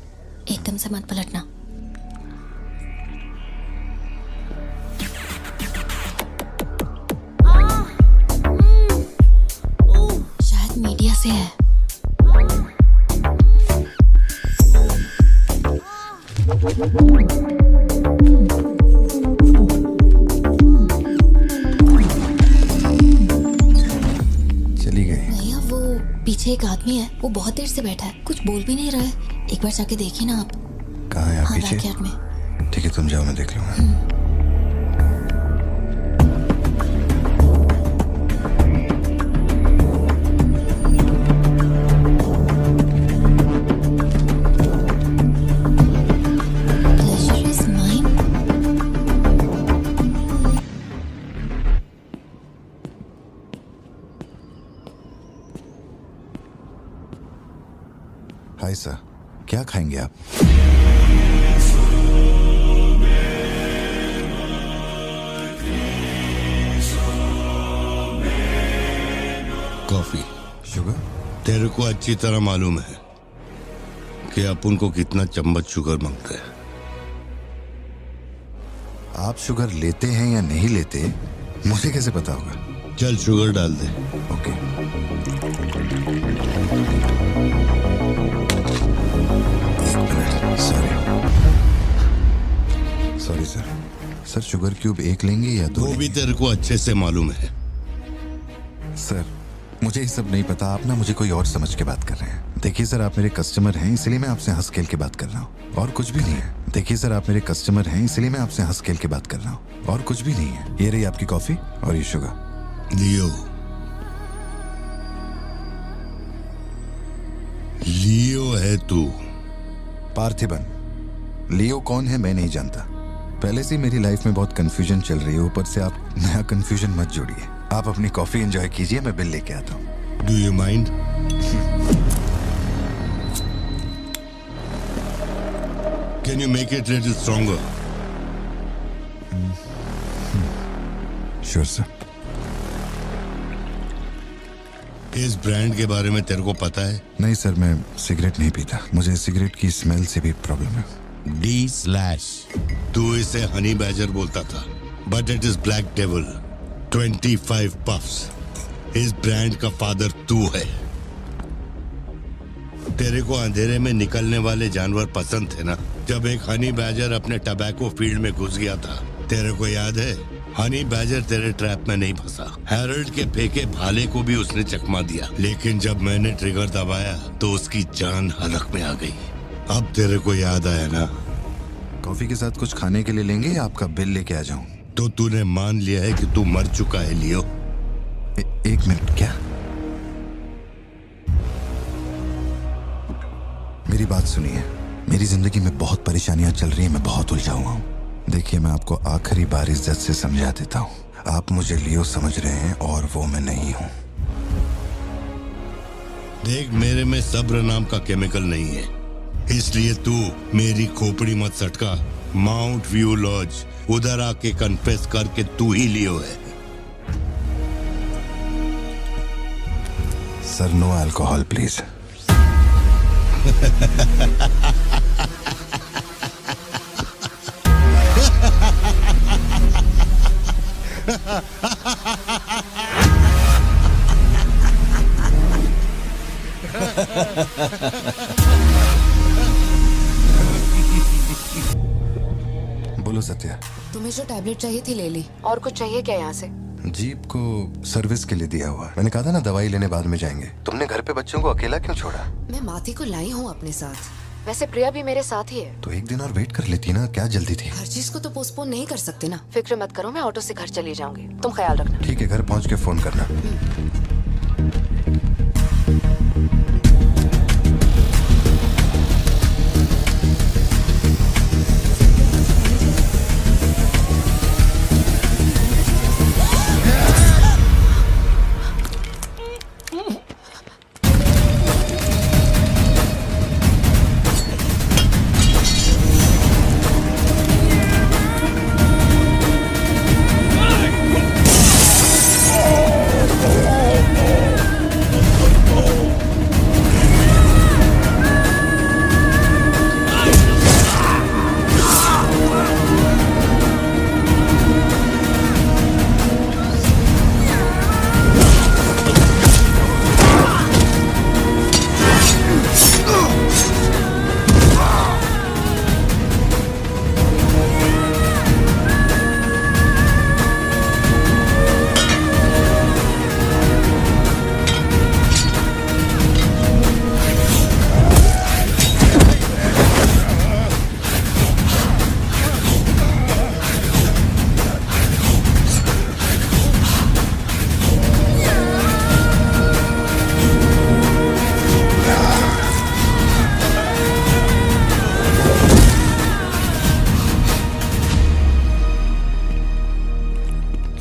एकदम से मत पलटना। शायद मीडिया से है। चली गई। भैया वो पीछे एक आदमी है, वो बहुत देर से बैठा है, कुछ बोल भी नहीं रहा है। एक बार जाके देखिए ना आप। कहाँ है आप? हाँ, पीछे? बैकयार्ड में। ठीक है, तुम जाओ, मैं देख लूंगा। हाय सर, क्या खाएंगे आप? कॉफी। शुगर? तेरे को अच्छी तरह मालूम है कि अपन को कितना चम्मच शुगर मांगता है। आप शुगर लेते हैं या नहीं लेते, मुझे कैसे पता होगा? चल शुगर डाल दे। Okay. Sorry sir, sugar cube एक लेंगे या दो? वो भी तेरे को अच्छे से मालूम है। सर मुझे ये सब नहीं पता, आप ना मुझे कोई और समझ के बात कर रहे हैं। देखिए सर, आप मेरे कस्टमर हैं, इसलिए मैं आपसे हंस खेल के बात कर रहा हूँ, और कुछ भी नहीं है। देखिए सर, आप मेरे कस्टमर हैं, इसलिए मैं आपसे हंस खेल के बात कर रहा हूँ, और कुछ भी नहीं है। ये रही आपकी कॉफी और ये शुगर। लियो है तू? पार्थिबन। लियो कौन है मैं नहीं जानता। पहले से मेरी लाइफ में बहुत कंफ्यूजन चल रही है, ऊपर से आप नया कंफ्यूजन मत जोड़िए। आप अपनी कॉफी एंजॉय कीजिए, मैं बिल लेके आता हूँ। Do you mind? Can you make it little stronger? Sure sir. इस ब्रांड के बारे में तेरे को पता है? नहीं सर, मैं सिगरेट नहीं पीता, मुझे सिगरेट की स्मेल से भी प्रॉब्लम है। D/। तू इसे हनी बैजर बोलता था, but it is black devil. 25 puffs. इस ब्रांड का फादर तू है। तेरे को अंधेरे में निकलने वाले जानवर पसंद थे ना? जब एक हनी बैजर अपने टबैको फील्ड में घुस गया था, तेरे को याद है? हनी बैजर तेरे ट्रैप में नहीं फंसा। हैरोल्ड के फेंके भाले को भी उसने चकमा दिया, लेकिन जब मैंने ट्रिगर दबाया तो उसकी जान हलक में आ गई। अब तेरे को याद आया ना? कॉफी के साथ कुछ खाने के लिए लेंगे या आपका बिल लेके आ जाऊं? तो तूने मान लिया है कि तू मर चुका है लियो? एक मिनट, क्या? मेरी बात सुनिए, मेरी जिंदगी में बहुत परेशानियां चल रही हैं, मैं बहुत उलझा हुआ हूँ। देखिए, मैं आपको आखिरी बार इज्जत से समझा देता हूँ, आप मुझे लियो समझ रहे हैं और वो मैं नहीं हूँ। देख, मेरे में सब्र नाम का केमिकल नहीं है, इसलिए तू मेरी खोपड़ी मत सटका। माउंट व्यू लॉज, उधर आके कन्फेस करके तू ही लियो है। Sir, no alcohol please. बोलो सत्या। तुम्हें जो टैबलेट चाहिए थी ले ली, और कुछ चाहिए क्या यहाँ से? जीप को सर्विस के लिए दिया हुआ है। मैंने कहा था ना दवाई लेने बाद में जाएंगे। तुमने घर पे बच्चों को अकेला क्यों छोड़ा? मैं माथी को लाई हूँ अपने साथ, वैसे प्रिया भी मेरे साथ ही है। तो एक दिन और वेट कर लेती ना, क्या जल्दी थी? हर चीज को तो पोस्टपोन नहीं कर सकते ना। फिक्र मत करो, मैं ऑटो से घर चली जाऊंगी, तुम ख्याल रखना। ठीक है, घर पहुँच के फोन करना।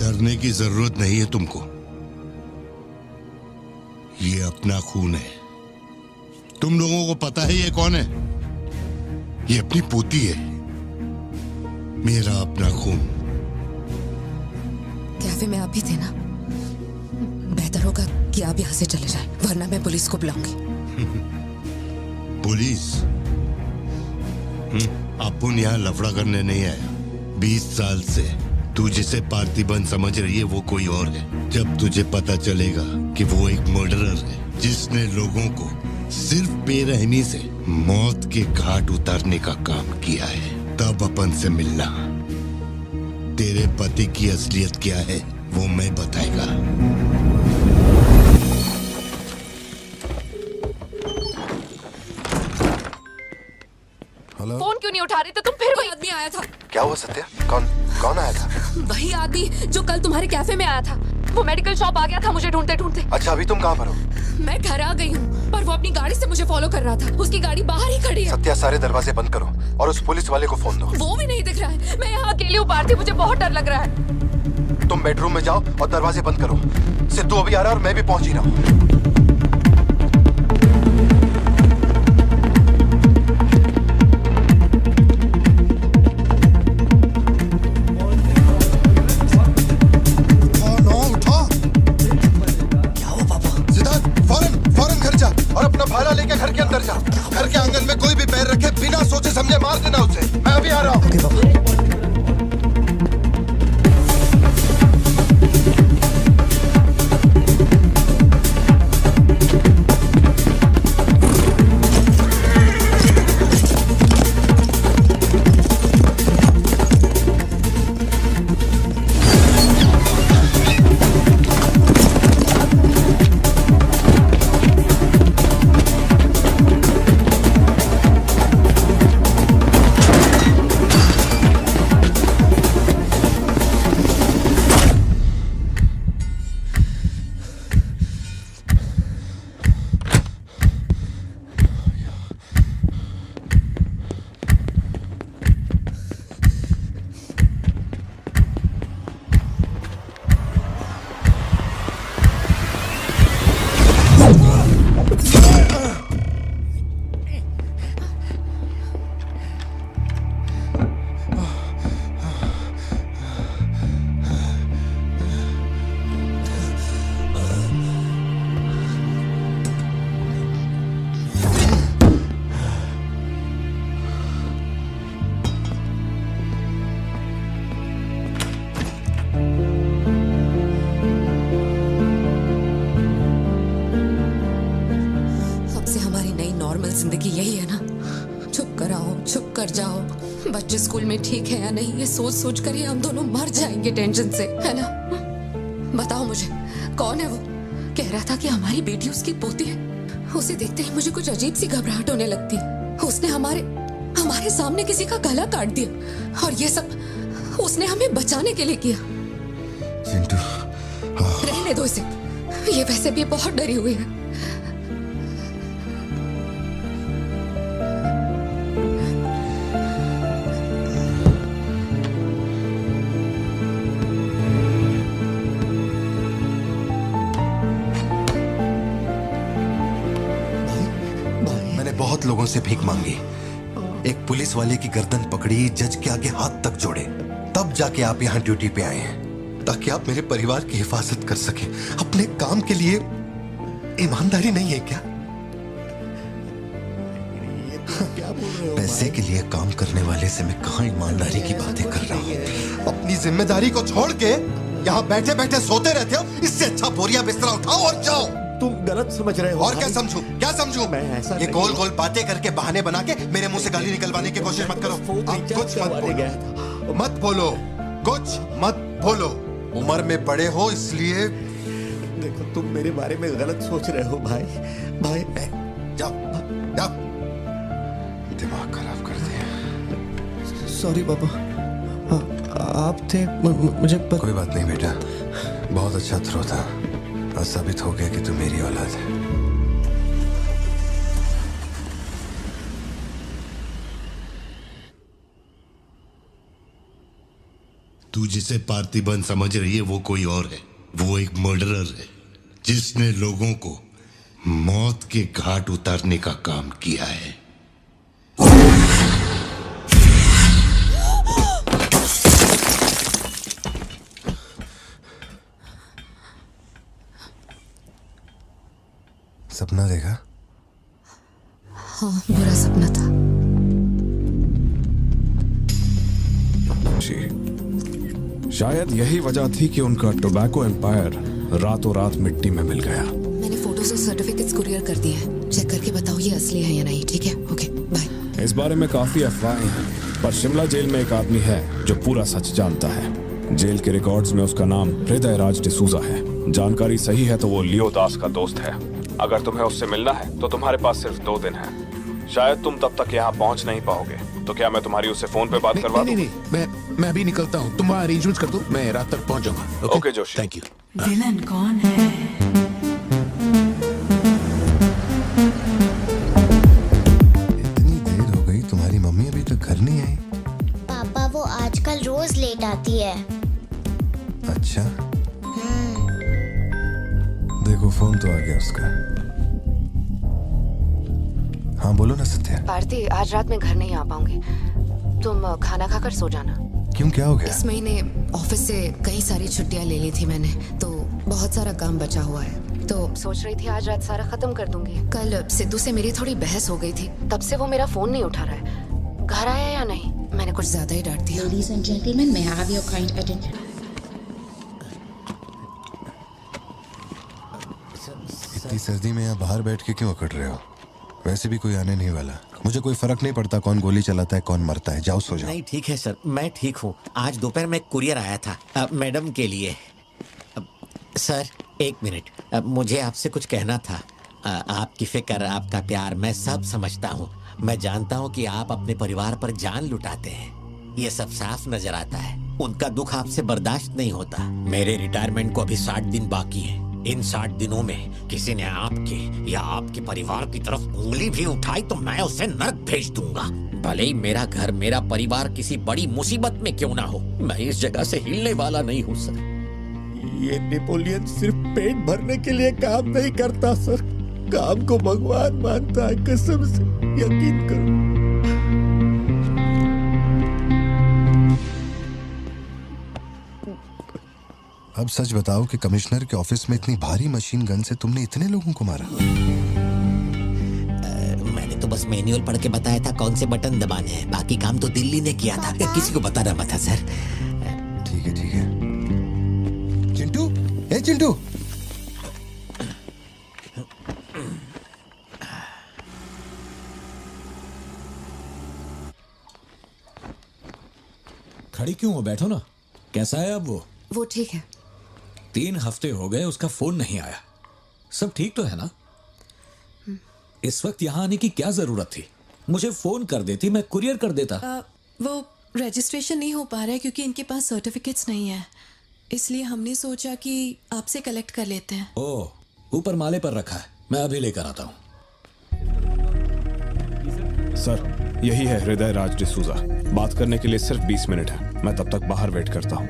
डरने की जरूरत नहीं है तुमको, ये अपना खून है। तुम लोगों को पता है ये कौन है? ये अपनी पोती है, मेरा अपना खून। कैफे में आप भी थे ना? बेहतर होगा कि आप यहाँ से चले जाएं, वरना मैं पुलिस को बुलाऊंगी। पुलिस? अपुन यहाँ लफड़ा करने नहीं आया। 20 साल से तू जिसे पार्थिबन समझ रही है वो कोई और है। जब तुझे पता चलेगा कि वो एक मर्डरर है जिसने लोगों को सिर्फ बेरहमी से मौत के घाट उतारने का काम किया है, तब अपन से मिलना। तेरे पति की असलियत क्या है वो मैं बताएगा। हेलो, फोन क्यों नहीं उठा रहे थे तुम? फिर वही आदमी आया था। क्या हुआ सत्या? कौन आया था? वही आदमी जो कल तुम्हारे कैफे में आया था। वो मेडिकल शॉप आ गया था मुझे ढूंढते ढूंढते। अच्छा, अभी तुम कहाँ पर हो? मैं घर आ गई हूँ, पर वो अपनी गाड़ी से मुझे फॉलो कर रहा था। उसकी गाड़ी बाहर ही खड़ी है। सत्या, सारे दरवाजे बंद करो और उस पुलिस वाले को फोन दो। वो भी नहीं दिख रहा है। मैं यहाँ अकेली हूँ पार्थी, मुझे बहुत डर लग रहा है। तुम बेडरूम में जाओ और दरवाजे बंद करो। सिद्धू अभी आ रहा है और मैं भी पहुंच ही रहा हूँ। भाला लेके घर के अंदर जा। घर के आंगन में कोई भी पैर रखे बिना सोचे समझे मार देना उसे। मैं अभी आ रहा हूँ। जिंदगी यही है ना, चुप कर आओ, चुप कर जाओ। बच्चे स्कूल में ठीक है या नहीं, ये सोच सोच कर ही हम दोनों मर जाएंगे टेंशन से, है ना? बताओ मुझे, कौन है वो? कह रहा था कि हमारी बेटी उसकी पोती है। उसे देखते ही मुझे कुछ अजीब सी घबराहट होने लगती है। उसने हमारे सामने किसी का गला काट दिया, और ये सब उसने हमें बचाने के लिए किया। चिंटू, रहने दो इसे, ये वैसे भी बहुत डरी हुई है। बहुत लोगों से भीख मांगी, एक पुलिस वाले की गर्दन पकड़ी, जज के आगे हाथ तक जोड़े, तब जाके आप यहाँ ड्यूटी पे आए हैं, ताकि आप मेरे परिवार की हिफाजत कर सके। अपने काम के लिए ईमानदारी नहीं है क्या? पैसे के लिए काम करने वाले से मैं कहाँ ईमानदारी की बातें कर रहा हूँ? अपनी जिम्मेदारी को छोड़ के यहाँ बैठे बैठे सोते रहते हो। इससे अच्छा बोरिया बिस्तरा उठाओ और जाओ। तुम गलत समझ रहे हो। और क्या समझूं? क्या समझूं? मैं ऐसा ये गोल गोल बातें करके बहाने बना के मेरे मुंह से गाली निकलवाने की कोशिश मत करो। आप कुछ मत बोलो, कुछ मत बोलो। उम्र में बड़े हो इसलिए। देखो, तुम मेरे बारे में गलत सोच रहे हो भाई। जाओ जाओ, दिमाग खराब कर दिया। सॉरी पापा, आप थे मुझे कोई बात नहीं बेटा, बहुत अच्छा थ्रो था। आज साबित हो गया कि तू मेरी औलाद है। तू जिसे पार्थिबन समझ रही है वो कोई और है। वो एक मर्डरर है जिसने लोगों को मौत के घाट उतारने का काम किया है। सपना देखा? हाँ, बुरा सपना था। शायद यही वजह थी कि उनका टोबैको एम्पायर रातों रात मिट्टी में मिल गया। मैंने फोटोज और सर्टिफिकेट्स कुरियर कर दिए हैं। चेक करके बताओ ये असली है या नहीं। ठीक है, ओके, बाय। इस बारे में काफी अफवाहें हैं, पर शिमला जेल में एक आदमी है जो पूरा सच जानता है। जेल के रिकॉर्ड्स में उसका नाम हृदय राज डिसूजा है। जानकारी सही है तो वो लियो दास का दोस्त है। अगर तुम्हें उससे मिलना है तो तुम्हारे पास सिर्फ 2 दिन है। शायद तुम तब तक यहाँ पहुँच नहीं पाओगे, तो क्या मैं तुम्हारी उससे फोन पे बात करवा दूं? नहीं, मैं अभी निकलता हूँ। तुम वहाँ अरेंजमेंट्स कर दो, मैं रात तक पहुँच जाऊंगा। Okay Joshi, thank you. Villain कौन है? इतनी देर हो गई, तुम्हारी मम्मी अभी तक घर नहीं आई? पापा वो आजकल रोज लेट आती है। अच्छा, देखो फोन तो आ गया उसका। हाँ बोलो ना सत्या। भारती, आज रात में घर नहीं आ पाऊंगी। तुम खाना खाकर सो जाना। क्यों, क्या हो गया? इस महीने ऑफिस से कई सारी छुट्टियां ले ली थी मैंने, तो बहुत सारा काम बचा हुआ है। तो सोच रही थी आज रात सारा खत्म कर दूंगी। कल सिद्धू से मेरी थोड़ी बहस हो गई थी, तब से वो मेरा फोन नहीं उठा रहा है। घर आया या नहीं? मैंने कुछ ज्यादा ही डांट दिया। Ladies and gentlemen, may I have your kind attention? इतनी सर्दी में यहाँ बाहर बैठ के क्यों अकड़ रहे हो? वैसे भी कोई आने नहीं वाला। मुझे कोई फर्क नहीं पड़ता कौन गोली चलाता है कौन मरता है। जाओ सो जाओ। नहीं ठीक है सर, मैं ठीक हूँ। आज दोपहर में कुरियर आया था मैडम के लिए। सर 1 मिनट, मुझे आपसे कुछ कहना था। आपकी फिक्र, आपका प्यार मैं सब समझता हूँ। मैं जानता हूँ कि आप अपने परिवार पर जान लुटाते हैं, ये सब साफ नजर आता है। उनका दुख आपसे बर्दाश्त नहीं होता। मेरे रिटायरमेंट को अभी 60 दिन बाकी हैं। इन 60 दिनों में किसी ने आपके या आपके परिवार की तरफ उंगली भी उठाई तो मैं उसे नर्क भेज दूंगा। भले ही मेरा घर, मेरा परिवार किसी बड़ी मुसीबत में क्यों ना हो, मैं इस जगह से हिलने वाला नहीं हूँ सर। ये नेपोलियन सिर्फ पेट भरने के लिए काम नहीं करता सर, काम को भगवान मानता है। कसम से यकीन करो। अब सच बताओ कि कमिश्नर के ऑफिस में इतनी भारी मशीन गन से तुमने इतने लोगों को मारा? मैंने तो बस मैनुअल पढ़ के बताया था कौन से बटन दबाने हैं, बाकी काम तो दिल्ली ने किया था। किसी को बताना मत था सर। ठीक है ठीक है। चिंटू, ए चिंटू, खड़ी क्यों हो? बैठो ना। कैसा है अब वो ठीक है। 3 हफ्ते हो गए, उसका फोन नहीं आया। सब ठीक तो है ना? इस वक्त यहाँ आने की क्या जरूरत थी? मुझे फोन कर देती, मैं कुरियर कर देता। वो रजिस्ट्रेशन नहीं हो पा रहा है क्योंकि इनके पास सर्टिफिकेट्स नहीं है, इसलिए हमने सोचा कि आपसे कलेक्ट कर लेते हैं। ओह, ऊपर माले पर रखा है, मैं अभी लेकर आता हूँ। सर, यही है हृदय राज डिसूजा। बात करने के लिए सिर्फ 20 मिनट है। मैं तब तक बाहर वेट करता हूँ।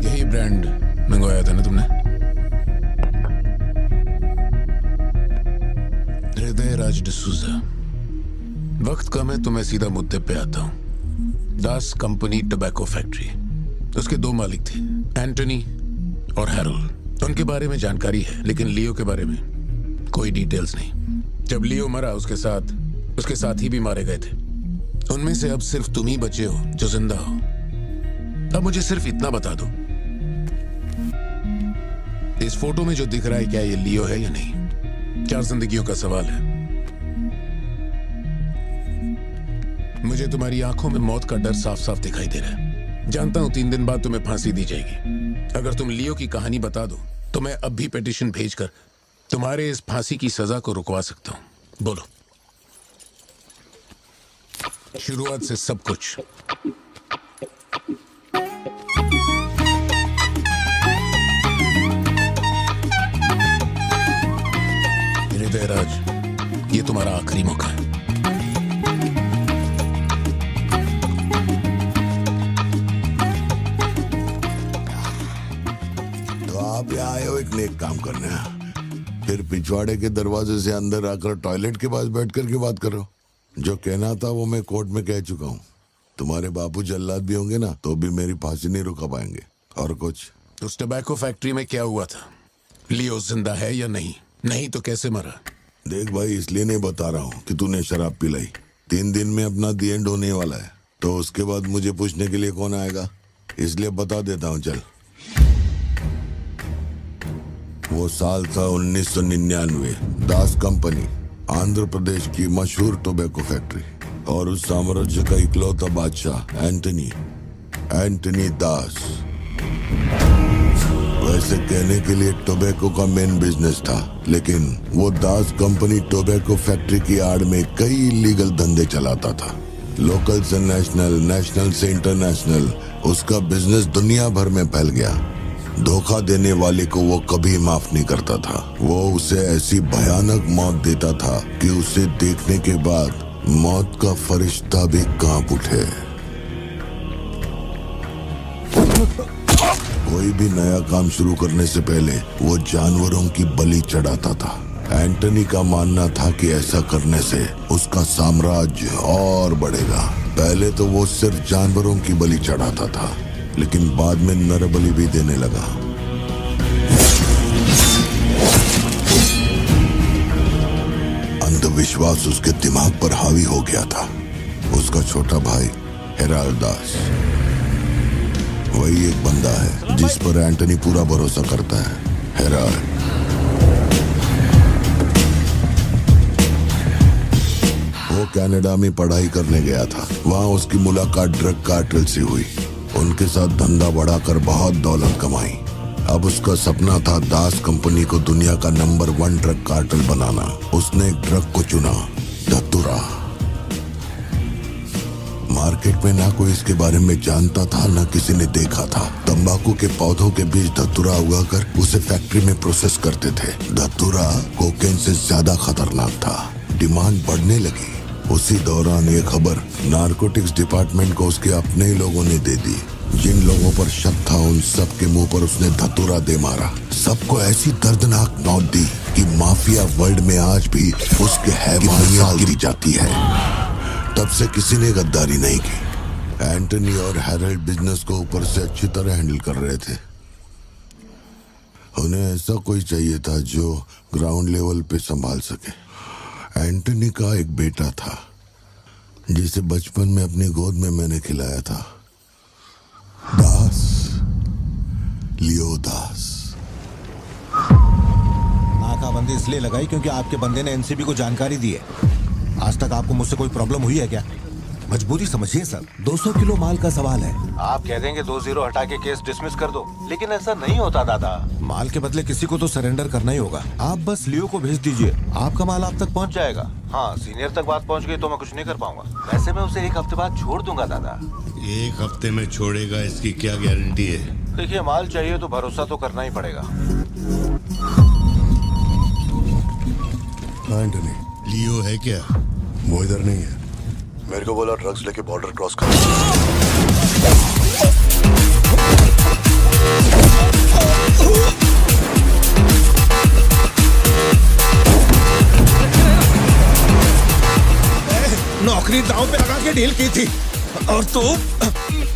यही ब्रांड मंगवाया था ना तुमने? हृदय राज डिसूजा। वक्त कम है तो मैं सीधा मुद्दे पे आता हूँ। दास कंपनी टोबैको फैक्ट्री, उसके 2 मालिक थे, एंटनी और हैरोल्ड। उनके बारे में जानकारी है, लेकिन लियो के बारे में कोई डिटेल्स नहीं। जब लियो मरा, उसके साथी भी मारे गए थे। उनमें से अब सिर्फ तुम ही बचे हो जो जिंदा हो। अब मुझे सिर्फ इतना बता दो, इस फोटो में जो दिख रहा है क्या ये लियो है या नहीं? 4 जिंदगियों का सवाल है। मुझे तुम्हारी आंखों में मौत का डर साफ साफ दिखाई दे रहा है। जानता हूं 3 दिन बाद तुम्हें फांसी दी जाएगी। अगर तुम लियो की कहानी बता दो तो मैं अब भी पिटीशन भेजकर तुम्हारे इस फांसी की सजा को रुकवा सकता हूं। बोलो, शुरुआत से सब कुछ। हृदय राज, ये तुम्हारा आखिरी मौका है। तो आप यहाँ आए हो एक नेक काम करने, फिर पिछवाड़े के दरवाजे से अंदर आकर टॉयलेट के पास बैठ कर के बात करो। जो कहना था वो मैं कोर्ट में कह चुका हूँ। तुम्हारे बापू जल्लाद भी होंगे ना तो भी मेरी फांसी नहीं रुका पाएंगे। और कुछ? उस टोबैको फैक्ट्री में क्या हुआ था? लियो जिंदा है या नहीं? नहीं तो कैसे मरा? देख भाई, इसलिए नहीं बता रहा हूँ कि तूने शराब पिलाई। 3 दिन में अपना दी एंड होने वाला है, तो उसके बाद मुझे पूछने के लिए कौन आएगा, इसलिए बता देता हूँ। चल, वो साल था 1999। दास कंपनी, आंध्र प्रदेश की मशहूर टोबैको फैक्ट्री। और उस साम्राज्य का इकलौता बादशाह एंटनी दास। वैसे कहने के लिए टोबैको का मेन बिजनेस था, लेकिन वो दास कंपनी टोबैको फैक्ट्री की आड़ में कई इलीगल धंधे चलाता था। लोकल से नेशनल, नेशनल से इंटरनेशनल, उसका बिजनेस दुनिया भर में फैल गया। धोखा देने वाले को वो कभी माफ नहीं करता था। वो उसे ऐसी भयानक मौत देता था कि उसे देखने के बाद मौत का फरिश्ता भी कांप उठे। कोई भी नया काम शुरू करने से पहले वो जानवरों की बलि चढ़ाता था। एंटनी का मानना था कि ऐसा करने से उसका साम्राज्य और बढ़ेगा। पहले तो वो सिर्फ जानवरों की बलि चढ़ाता था, लेकिन बाद में नर बलि भी देने लगा। अंधविश्वास उसके दिमाग पर हावी हो गया था। उसका छोटा भाई हेराल्ड दास वही एक बंदा है जिस पर एंटनी पूरा भरोसा करता है। हेराल्ड वो कनाडा में पढ़ाई करने गया था। वहां उसकी मुलाकात ड्रग कार्टेल से हुई। उनके साथ धंधा बढ़ाकर बहुत दौलत कमाई। अब उसका सपना था दास कंपनी को दुनिया का नंबर 1 ड्रग कार्टेल बनाना। उसने एक ड्रग को चुना, धतूरा। मार्केट में ना कोई इसके बारे में जानता था, ना किसी ने देखा था। तंबाकू के पौधों के बीच धतूरा उगाकर उसे फैक्ट्री में प्रोसेस करते थे। धतूरा कोकेन से ज्यादा खतरनाक था। डिमांड बढ़ने लगी। उसी दौरान ये खबर नारकोटिक्स डिपार्टमेंट को उसके अपने ही लोगों ने दे दी। जिन लोगों पर शक था उन सब के मुंह पर उसने धतूरा दे मारा। सबको ऐसी दर्दनाक मौत दी कि माफिया वर्ल्ड में आज भी उसके हैवानियां गिरी जाती है। तब से किसी ने गद्दारी नहीं की। एंटनी और हैरल्ड बिजनेस को ऊपर से अच्छी तरह हैंडल कर रहे थे। उन्हें ऐसा कोई चाहिए था जो ग्राउंड लेवल पे संभाल सके। एंटनी का एक बेटा था जिसे बचपन में अपनी गोद में मैंने खिलाया था, दास, लियो दास। नाकाबंदी इसलिए लगाई क्योंकि आपके बंदे ने एनसीबी को जानकारी दी है। आज तक आपको मुझसे कोई प्रॉब्लम हुई है क्या? मजबूरी समझिए सर, 200 किलो माल का सवाल है। आप कह देंगे 2-0 हटा के केस डिसमिस कर दो, लेकिन ऐसा नहीं होता दादा। माल के बदले किसी को तो सरेंडर करना ही होगा। आप बस लियो को भेज दीजिए, आपका माल आप तक पहुंच जाएगा। हाँ, सीनियर तक बात पहुंच गई तो मैं कुछ नहीं कर पाऊंगा। वैसे मैं उसे 1 हफ्ते बाद छोड़ दूंगा दादा। 1 हफ्ते में छोड़ेगा इसकी क्या गारंटी है? देखिए, माल चाहिए तो भरोसा तो करना ही पड़ेगा। एंटनी, लियो है क्या? वो इधर नहीं है। मेरे को बोला ड्रग्स लेके बॉर्डर क्रॉस कर। नौकरी दांव पे लगा के डील की थी और तू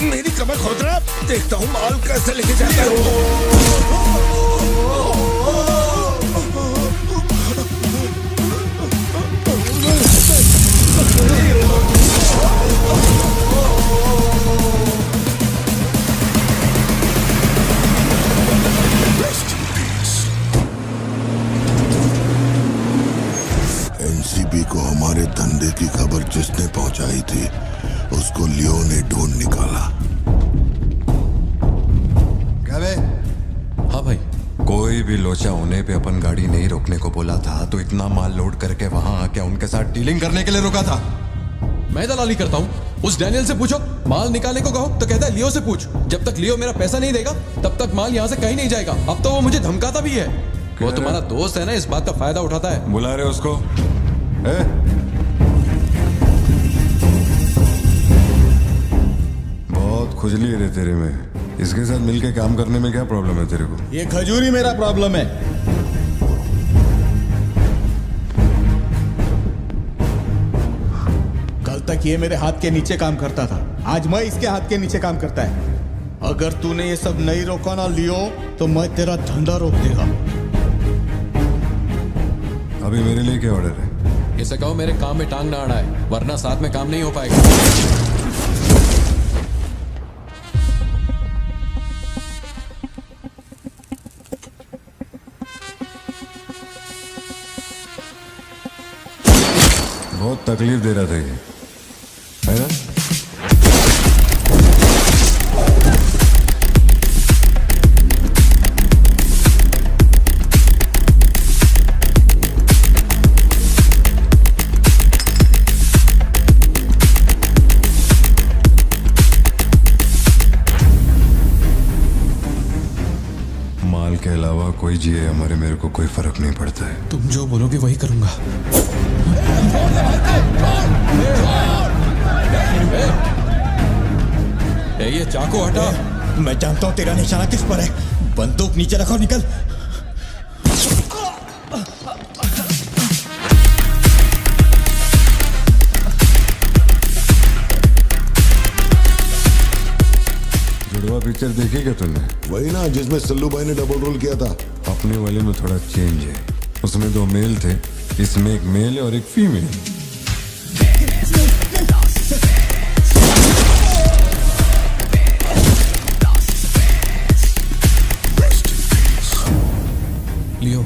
मेरी कमर खोद रहा। देखता हूँ माल कैसे लेके जाता है। एनसीबी को हमारे धंधे की खबर जिसने पहुंचाई थी उसको लियो ने ढूंढ निकाला। क्या बे? हाँ भाई, कोई भी लोचा होने पे अपन गाड़ी नहीं रोकने को बोला था तो इतना माल लोड करके वहां आके उनके साथ डीलिंग करने के लिए रुका था। मैं दलाली करता हूँ? उस डैनियल से पूछो। माल निकालने को कहो तो कहता है लियो से पूछ। जब तक लियो मेरा पैसा नहीं देगा तब तक माल यहाँ से कहीं नहीं जाएगा। अब तो वो मुझे धमकाता भी है। वो तुम्हारा दोस्त है ना, इस बात का फायदा उठाता है। बुला रहे उसको? बहुत खुजली है रे तेरे में। इसके साथ मिलके काम करने में क्या प्रॉब्लम है तेरे को? ये खजूरी मेरा प्रॉब्लम है। कल तक ये मेरे हाथ के नीचे काम करता था, आज मैं इसके हाथ के नीचे काम करता है। अगर तूने ये सब नहीं रोका ना लियो तो मैं तेरा धंधा रोक देगा। अभी मेरे लिए क्या ऑर्डर है? इसे कहो मेरे काम में टांग ना अड़ाए, वरना साथ में काम नहीं हो पाएगा। बहुत तकलीफ दे रहा था ये। है ना? माल के अलावा कोई जिए हमारे, मेरे को कोई फर्क नहीं पड़ता है। तुम जो बोलोगे वही करूंगा। ये चाकू हटा। मैं जानता हूं तेरा निशाना किस पर है। बंदूक नीचे रखो, निकल। जुड़वा पिक्चर देखी क्या तुमने? वही ना जिसमें सल्लू भाई ने डबल रोल किया था। अपने वाले में थोड़ा चेंज है। उसमें 2 मेल थे, इसमें एक मेल और एक फीमेल। लियो,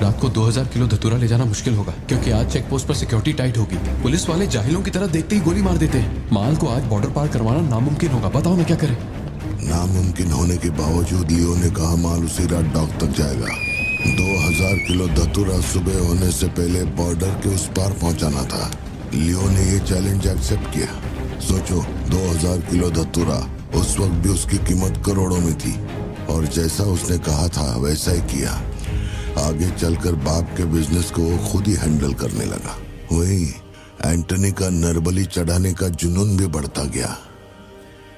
रात को 2000 किलो धतूरा ले जाना मुश्किल होगा, क्योंकि आज चेक पोस्ट पर सिक्योरिटी टाइट होगी। पुलिस वाले जाहिलों की तरह देखते ही गोली मार देते हैं। माल को आज बॉर्डर पार करवाना नामुमकिन होगा। बताओ ना क्या करें? नामुमकिन होने के बावजूद लियो ने कहा माल उसी रात डॉक तक जाएगा। 2000 किलो धतूरा सुबह होने से पहले बॉर्डर के उस पार पहुंचाना था। लियो ने ये चैलेंज एक्सेप्ट किया। सोचो, 2000 किलो धतूरा उस वक्त भी उसकी कीमत करोड़ों में थी, और जैसा उसने कहा था वैसा ही किया। आगे चलकर बाप के बिजनेस को वो खुद ही हैंडल करने लगा। वही एंटनी का नरबली चढ़ाने का जुनून भी बढ़ता गया।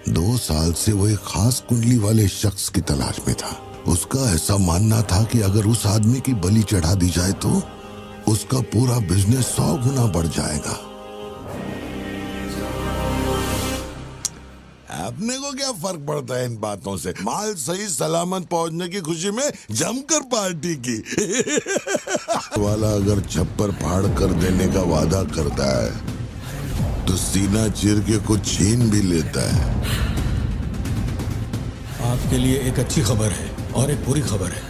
2 साल से वो एक खास कुंडली वाले शख्स की तलाश में था। उसका ऐसा मानना था कि अगर उस आदमी की बलि चढ़ा दी जाए तो उसका पूरा बिजनेस 100 गुना बढ़ जाएगा। अपने को क्या फर्क पड़ता है इन बातों से? माल सही सलामत पहुंचने की खुशी में जमकर पार्टी की। वाला अगर छप्पर फाड़ कर देने का वादा करता है तो सीना चीर के कुछ छीन भी लेता है। आपके लिए एक अच्छी खबर है और एक बुरी खबर है।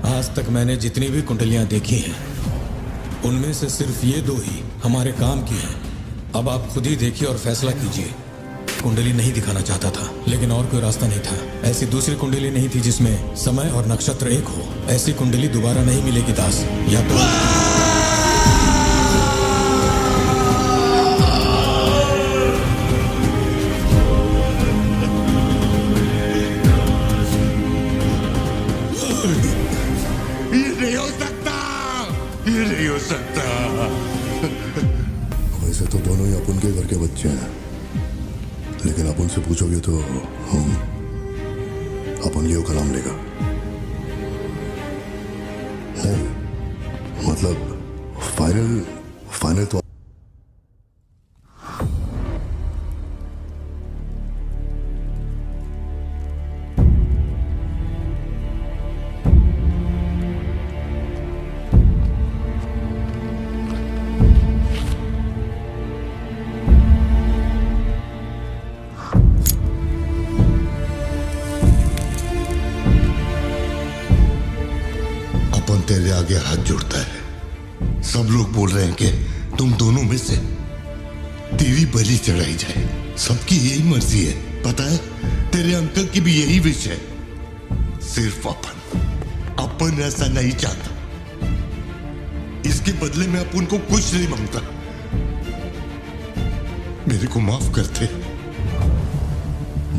आज तक मैंने जितनी भी कुंडलियां देखी हैं, उनमें से सिर्फ ये 2 ही हमारे काम की हैं। अब आप खुद ही देखिए और फैसला कीजिए। कुंडली नहीं दिखाना चाहता था, लेकिन और कोई रास्ता नहीं था। ऐसी दूसरी कुंडली नहीं थी जिसमें समय और नक्षत्र एक हो। ऐसी कुंडली दोबारा नहीं मिलेगी दास। या तो ये नहीं हो सकता, ये नहीं हो सकता। वैसे तो दोनों ही अपन के घर के बच्चे हैं, लेकिन आप उनसे पूछोगे तो अपन लियो का नाम लेगा। नहीं, मतलब फाइनल तो तेरे आगे हाथ जोड़ता है। सब लोग बोल रहे हैं कि तुम दोनों में से तेरी बलि चढ़ाई जाए। सबकी यही मर्जी है, पता है? तेरे अंकल की भी यही विश है। सिर्फ अपन ऐसा नहीं चाहता। इसके बदले में अपन को कुछ नहीं मांगता। मेरे को माफ करते।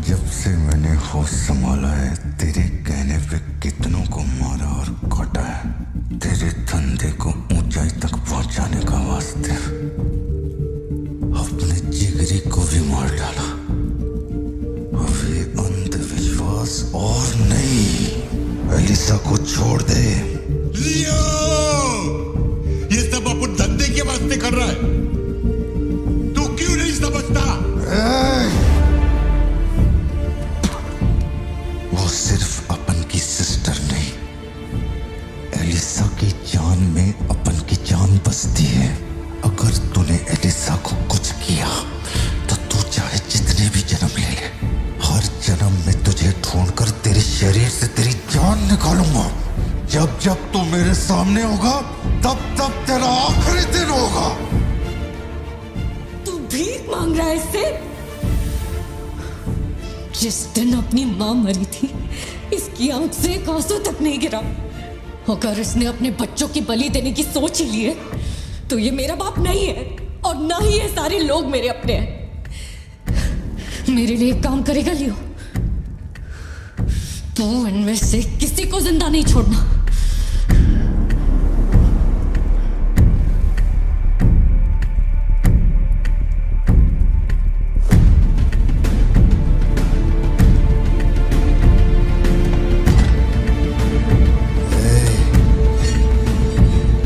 जब से मैंने होश संभाला है, तेरे कहने पे कितनों को मारा और काटा है। तेरे धंधे को ऊंचाई तक पहुंचाने का वास्ते अपने जिगरी को भी मार डाला। अब ये अंधविश्वास और नहीं। एलिसा को छोड़ दे। लियो, ये सब अपन धंधे के वास्ते कर रहा है। तू क्यों नहीं समझता? वो सिर्फ अपन की सिस्टर नहीं, एलिसा की जान में अपन की जान बसती है। अगर तूने एलिसा को कुछ किया तो तू चाहे जितने भी जन्म ले ले, हर जन्म में तुझे ढूंढकर तेरे शरीर से तेरी जान निकालूंगा। जब जब तू मेरे सामने होगा, तब तब तेरा आखिरी दिन होगा। तू भीख मांग रहा है इससे? जिस दिन अपनी माँ मरी थी, इसकी आंख से एक आंसू तक नहीं गिरा। अगर इसने अपने बच्चों की बलि देने की सोच ही ली है, तो ये मेरा बाप नहीं है और ना ही ये सारे लोग मेरे अपने हैं। मेरे लिए एक काम करेगा लियो? तो इनमें से किसी को जिंदा नहीं छोड़ना।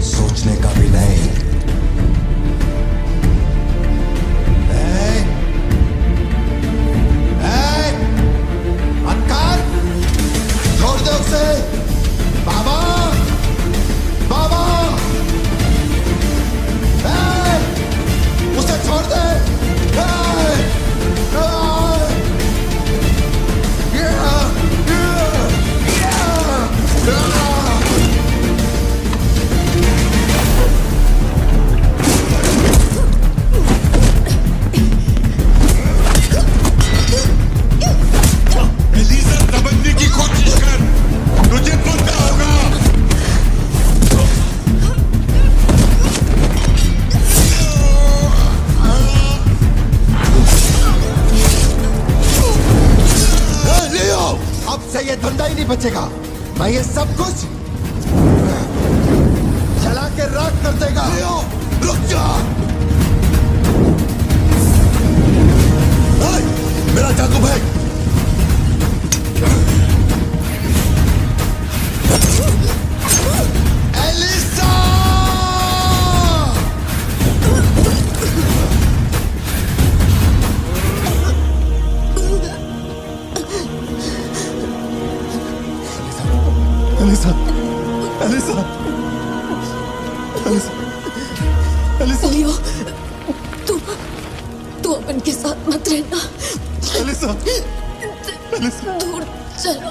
सोचने का भी नहीं। छोड़ दो उसे। बाबा, बाबा, उसे छोड़ दे। एलिसा, समझने की कोशिश कर, तुझे पता होगा। लियो, अब से ये धंधा ही नहीं बचेगा। मैं ये सब कुछ जला के राख कर देगा। लियो, रुक जा। मेरा चाकू फेंक। Elisa! Elisa, Elisa, Elisa, Elisa. Leo, तू अपन के साथ मत रहना। Elisa, Elisa. दूर चलो।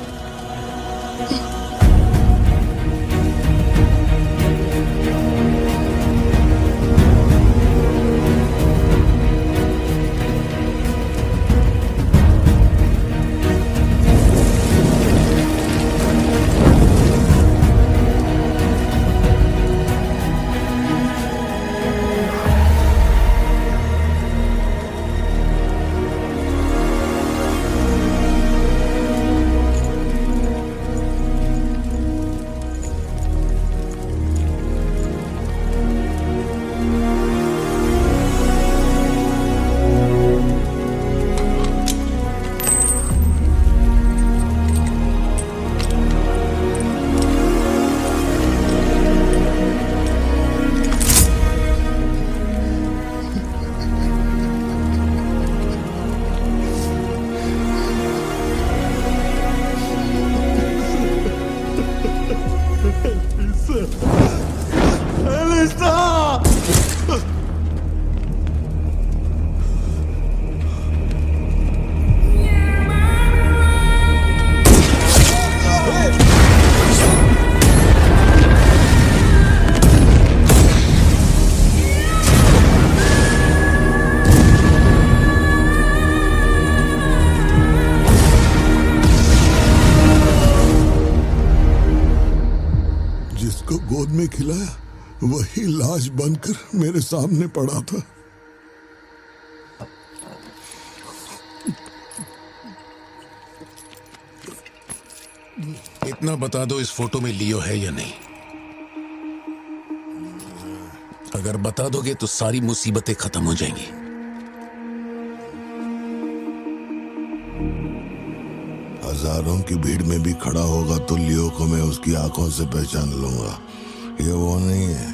जिसको गोद में खिलाया वही लाश बनकर मेरे सामने पड़ा था। इतना बता दो, इस फोटो में लियो है या नहीं? अगर बता दोगे तो सारी मुसीबतें खत्म हो जाएंगी। हजारों की भीड़ में भी खड़ा होगा तो लियो को मैं उसकी आंखों से पहचान लूंगा। ये वो नहीं है।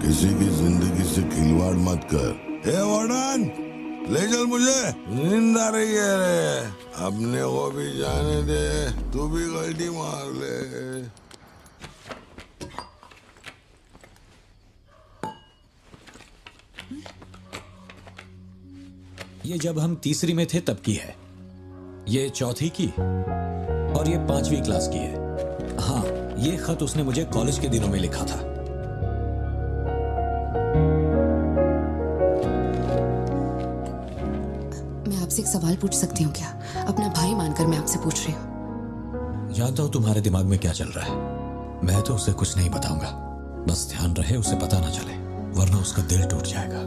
किसी की जिंदगी से खिलवाड़ मत कर। हे वार्डन, ले चल मुझे, नींद आ रही है रे। अपने को भी जाने दे, तू भी गलती मार ले। ये जब हम तीसरी में थे तब की है, ये चौथी की और ये 5वीं क्लास की है। हाँ, ये खत उसने मुझे कॉलेज के दिनों में लिखा था। आपसे एक सवाल पूछ सकती हूँ क्या? अपना भाई मानकर मैं आपसे पूछ रही हूँ। जानता हूँ तुम्हारे दिमाग में क्या चल रहा है। मैं तो उसे कुछ नहीं बताऊंगा, बस ध्यान रहे उसे पता ना चले, वरना उसका दिल टूट जाएगा।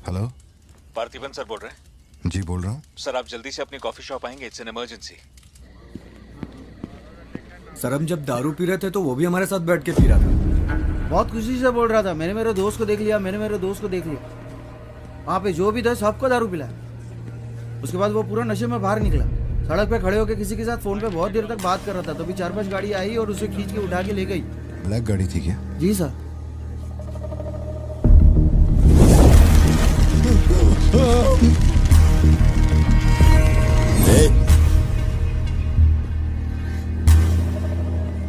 हेलो, पार्थिबन सर बोल रहे हैं? जी बोल रहा हूँ। सर आप जल्दी से अपनी कॉफी शॉप आएंगे, इट्स एन इमरजेंसी। सर हम जब दारू पी रहे थे तो वो भी हमारे साथ बैठ के पी रहा था। बहुत खुशी से बोल रहा था, मैंने मेरे दोस्त को देख लिया, मैंने मेरे दोस्त को देख लिया। वहाँ पे जो भी था सबको दारू पिलाया। उसके बाद वो पूरा नशे में बाहर निकला, सड़क पे खड़े होकर किसी के साथ फोन पे बहुत देर तक बात कर रहा था। तभी 4-5 गाड़ी आई और उसे खींच के उठा के ले गई। ब्लैक गाड़ी थी क्या? जी सर।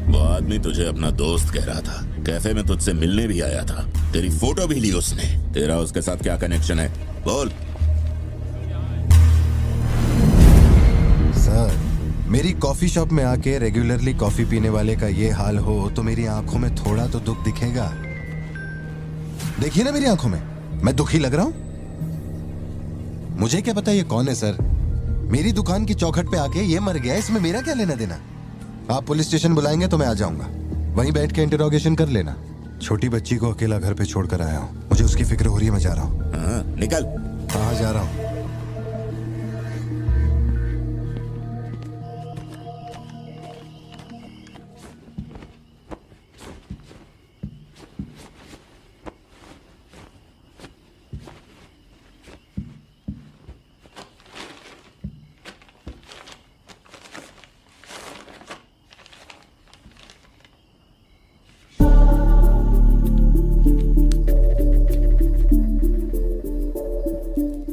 वो आदमी तुझे अपना दोस्त कह रहा था, कैफे में तुझसे मिलने भी आया था, तेरी फोटो भी ली उसने। तेरा उसके साथ क्या कनेक्शन है, बोल। सर, मेरी कॉफी शॉप में आके रेगुलरली कॉफी पीने वाले का ये हाल हो तो मेरी आंखों में थोड़ा तो दुख दिखेगा। देखिए ना मेरी आंखों में, मैं दुखी लग रहा हूं? मुझे क्या पता ये कौन है सर। मेरी दुकान की चौखट पे आके ये मर गया, इसमें मेरा क्या लेना देना। आप पुलिस स्टेशन बुलाएंगे तो मैं आ जाऊंगा, वहीं बैठ के इंटरोगेशन कर लेना। छोटी बच्ची को अकेला घर पे छोड़कर आया हूँ, मुझे उसकी फिक्र हो रही है, मैं जा रहा हूँ। निकल। हाँ जा रहा हूँ।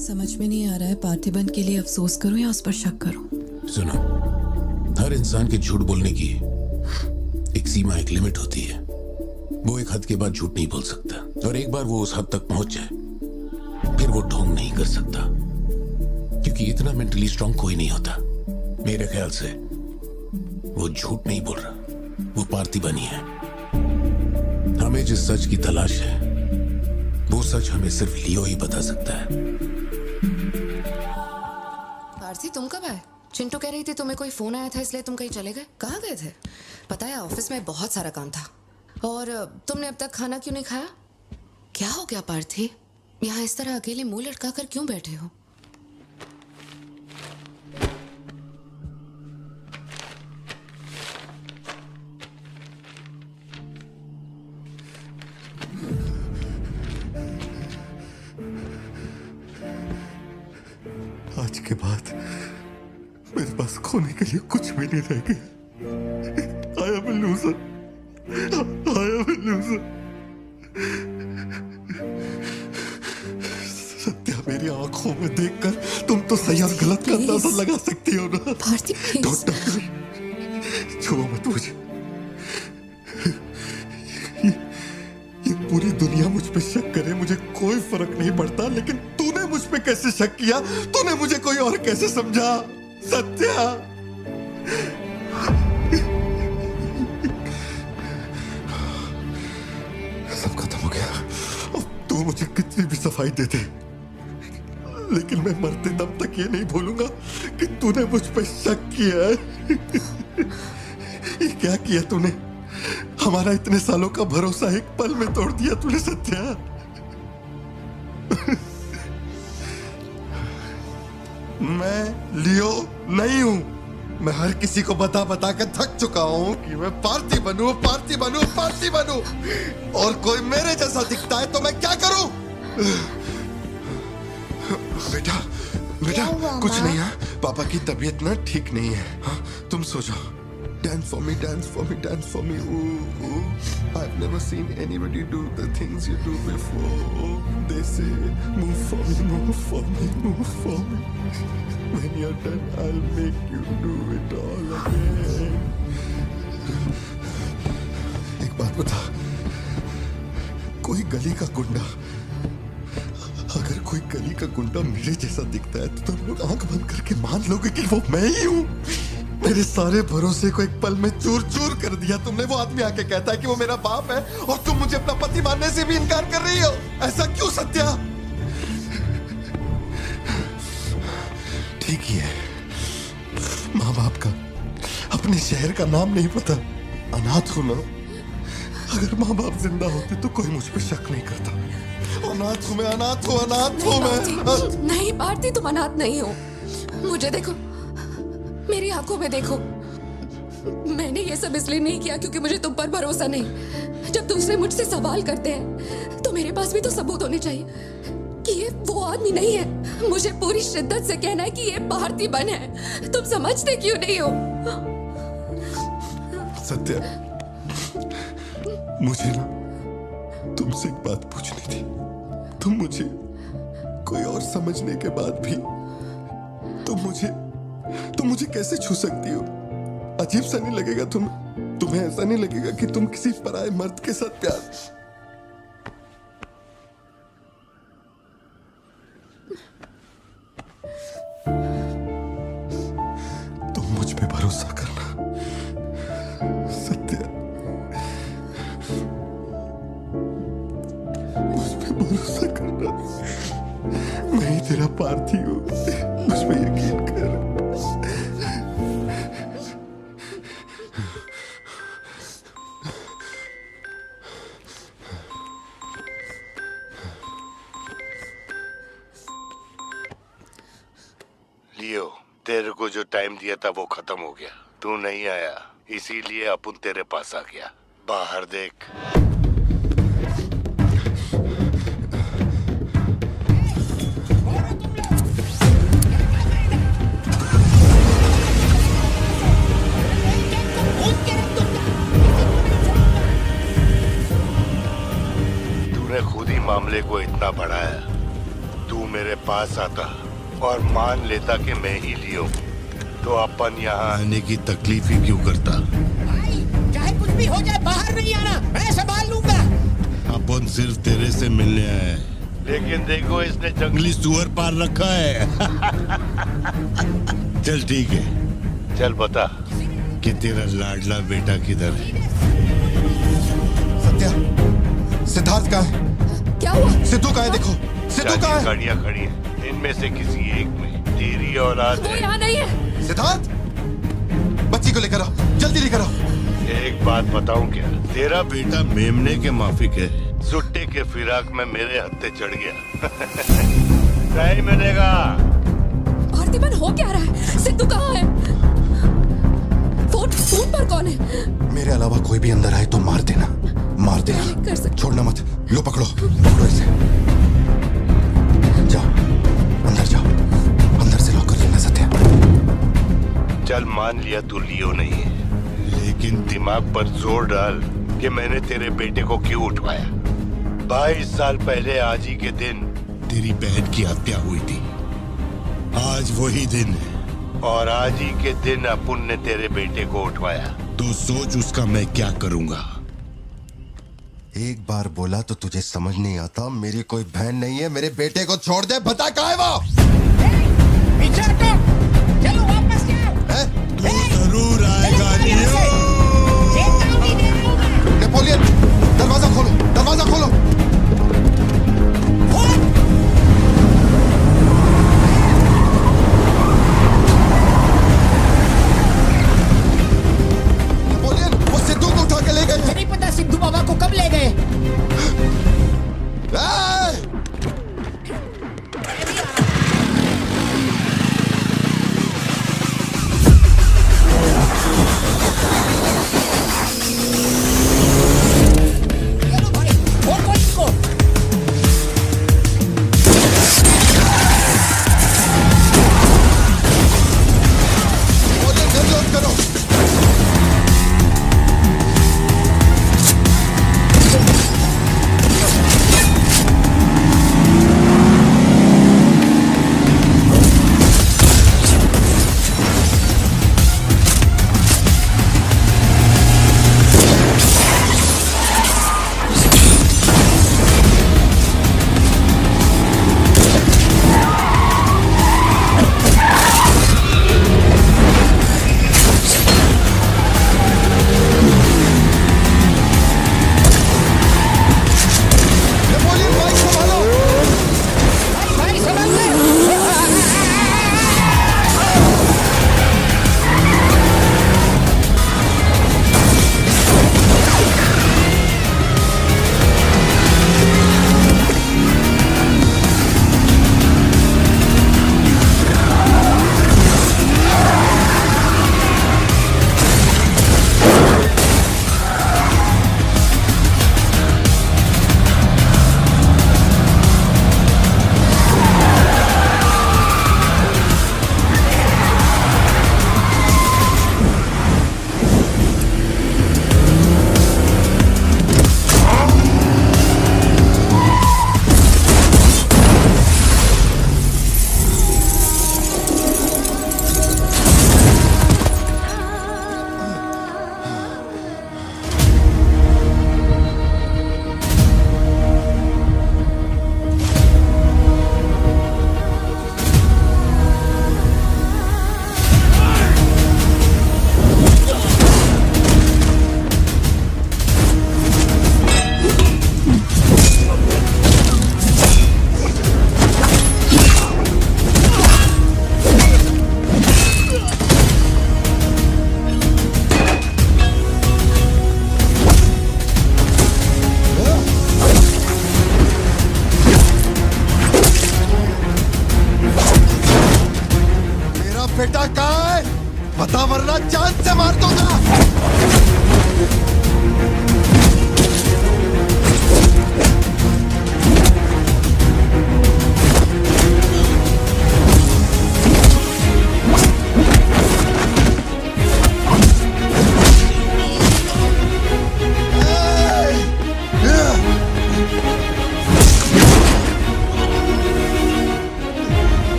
समझ में नहीं आ रहा है पार्थिबन के लिए अफसोस करूं या उस पर शक करूं। सुनो, हर इंसान के झूठ बोलने की एक सीमा, एक लिमिट होती है। वो एक हद के बाद झूठ नहीं बोल सकता, और एक बार वो उस हद तक पहुंच जाए फिर वो ढोंग नहीं कर सकता, क्योंकि इतना मेंटली स्ट्रांग कोई नहीं होता। मेरे ख्याल से वो झूठ नहीं बोल रहा, वो पार्थिबन ही है। हमें जिस सच की तलाश है वो सच हमें सिर्फ लियो ही बता सकता है। पार्थी, तुम कब आए? चिंटू कह रही थी तुम्हें कोई फोन आया था इसलिए तुम कहीं चले गए। कहाँ गए थे? पता है ऑफिस में बहुत सारा काम था। और तुमने अब तक खाना क्यों नहीं खाया? क्या हो गया पार्थी? यहाँ इस तरह अकेले मुंह लटका कर क्यों बैठे हो? आज के बाद मेरे पास खोने के लिए कुछ भी नहीं रह गया। I am a loser. I am a loser. Satya, मेरी आंखों में देखकर तुम तो सही और गलत का अंदाजा लगा सकती हो ना। Bharti, Don't touch me. छुओ मत मुझे। ये पूरी दुनिया मुझ पे शक करे, मुझे कोई फर्क नहीं पड़ता, लेकिन तूने मुझ पे कैसे शक किया? तूने मुझे कोई और कैसे समझा? सत्या, सब खत्म हो गया। अब तू मुझे कितनी भी सफाई दे दे, लेकिन मैं मरते दम तक ये नहीं भूलूंगा कि तूने मुझ पे शक किया है। ये क्या किया तूने? हमारा इतने सालों का भरोसा एक पल में तोड़ दिया तूने सत्या। मैं लियो नहीं हूं। मैं हर किसी को बता बता कर थक चुका हूं कि मैं पार्थी बनूं, पार्थी बनूं, पार्थी बनूं, और कोई मेरे जैसा दिखता है तो मैं क्या करूं? बेटा, बेटा कुछ नहीं है, पापा की तबीयत ना ठीक नहीं है। हाँ, तुम सो जाओ। Dance for me, dance for me, dance for me. Ooh, ooh. I've never seen anybody do the things you do before. They say, move for me, move for me, move for me. When you're done, I'll make you do it all again. एक बात बता, कोई गली का गुंडा, अगर कोई गली का गुंडा मेरे जैसा दिखता है तो तुम लोग आंख बंद करके मान लोगे कि वो मैं ही हूं। मेरे सारे भरोसे को एक पल में चूर चूर कर दिया तुमने। वो आदमी आके कहता है कि वो मेरा बाप है और तुम मुझे अपना पति मानने से भी इनकार कर रही हो। ऐसा क्यों सत्या? ठीक ही है, माँ बाप का अपने शहर का नाम नहीं पता, अनाथ हो ना। अगर माँ बाप जिंदा होते तो कोई मुझ पे शक नहीं करता। अनाथ हूँ मैं, अनाथ हूँ, अनाथ हूँ मैं। नहीं भारती, तुम अनाथ नहीं हो। मुझे देखो, मेरी आंखों में देखो। मैंने ये सब इसलिए नहीं किया क्योंकि मुझे तुम पर भरोसा नहीं। जब दूसरे मुझसे सवाल करते हैं तो मेरे पास भी तो सबूत होने चाहिए कि ये वो आदमी नहीं है। मुझे पूरी शिद्दत से कहना है कि ये पार्थिबन है। तुम समझते क्यों नहीं हो? सत्या, मुझे ना तुमसे एक बात पूछनी थी। तुम मुझे कोई और समझने के बाद भी तुम मुझे कैसे छू सकती हो? अजीब सा नहीं लगेगा तुम्हें ऐसा नहीं लगेगा कि तुम किसी पराये मर्द के साथ प्यार? तुम मुझ पे भरोसा करना सत्या, मुझ पे भरोसा करना। मैं ही तेरा पार्थी हूँ, मुझ पे यकीन कर। लियो, तेरे को जो टाइम दिया था वो खत्म हो गया। तू नहीं आया, इसीलिए अपन तेरे पास आ गया। बाहर देख। तूने खुद ही मामले को इतना बढ़ाया। तू मेरे पास आता और मान लेता कि मैं ही लियो, तो अपन यहाँ आने की तकलीफ ही क्यों करता? चाहे कुछ भी हो जाए, बाहर नहीं आना, मैं संभाल लूंगा। अपन सिर्फ तेरे से मिलने आए, लेकिन देखो इसने जंगली सुअर पाल रखा है। चल ठीक है, चल बता कि तेरा लाडला बेटा किधर है? सत्या, सिद्धार्थ कहाँ है? क्या हुआ? सिद्धू कहाँ है? देखो सिद्धू कहाँ है? गाड़ियाँ खड़ी हैं, इनमें से किसी एक में तेरी औलाद वो यहाँ नहीं है। सिद्धार्थ, बच्ची को लेकर आओ, जल्दी लेकर आओ। एक बात बताऊं क्या? तेरा बेटा मेमने के माफिक है, सुट्टे के फिराक में मेरे हत्थे चढ़ गया। नहीं मिलेगा। पार्थिबन हो क्या रहा है? सिद्धू कहाँ है? फोन पर कौन है? मेरे अलावा कोई भी अंदर आए तो मार देना, मार देना, छोड़ना मत। लो पकड़ो, पकड़ो इसे। जाओ अंदर जाओ, अंदर से लॉक कर लेना सत्या। चल मान लिया तू लियो नहीं है, लेकिन दिमाग पर जोर डाल कि मैंने तेरे बेटे को क्यों उठवाया। 22 साल पहले आज ही के दिन तेरी बहन की हत्या हुई थी। आज वही दिन है और आज ही के दिन अपुन ने तेरे बेटे को उठवाया। तो सोच उसका मैं क्या करूंगा। एक बार बोला तो तुझे समझ नहीं आता? मेरी कोई बहन नहीं है, मेरे बेटे को छोड़ दे। बता कहाँ है वो? पीछे हटो, चलो वापस जाओ। तू जरूर आएगा लियो। नेपोलियन, दरवाजा खोलो, दरवाजा खोलो। नेपोलियन, वो सिद्धू को उठा के ले गए। नहीं पता सिद्धू बाबा को कब ले गए।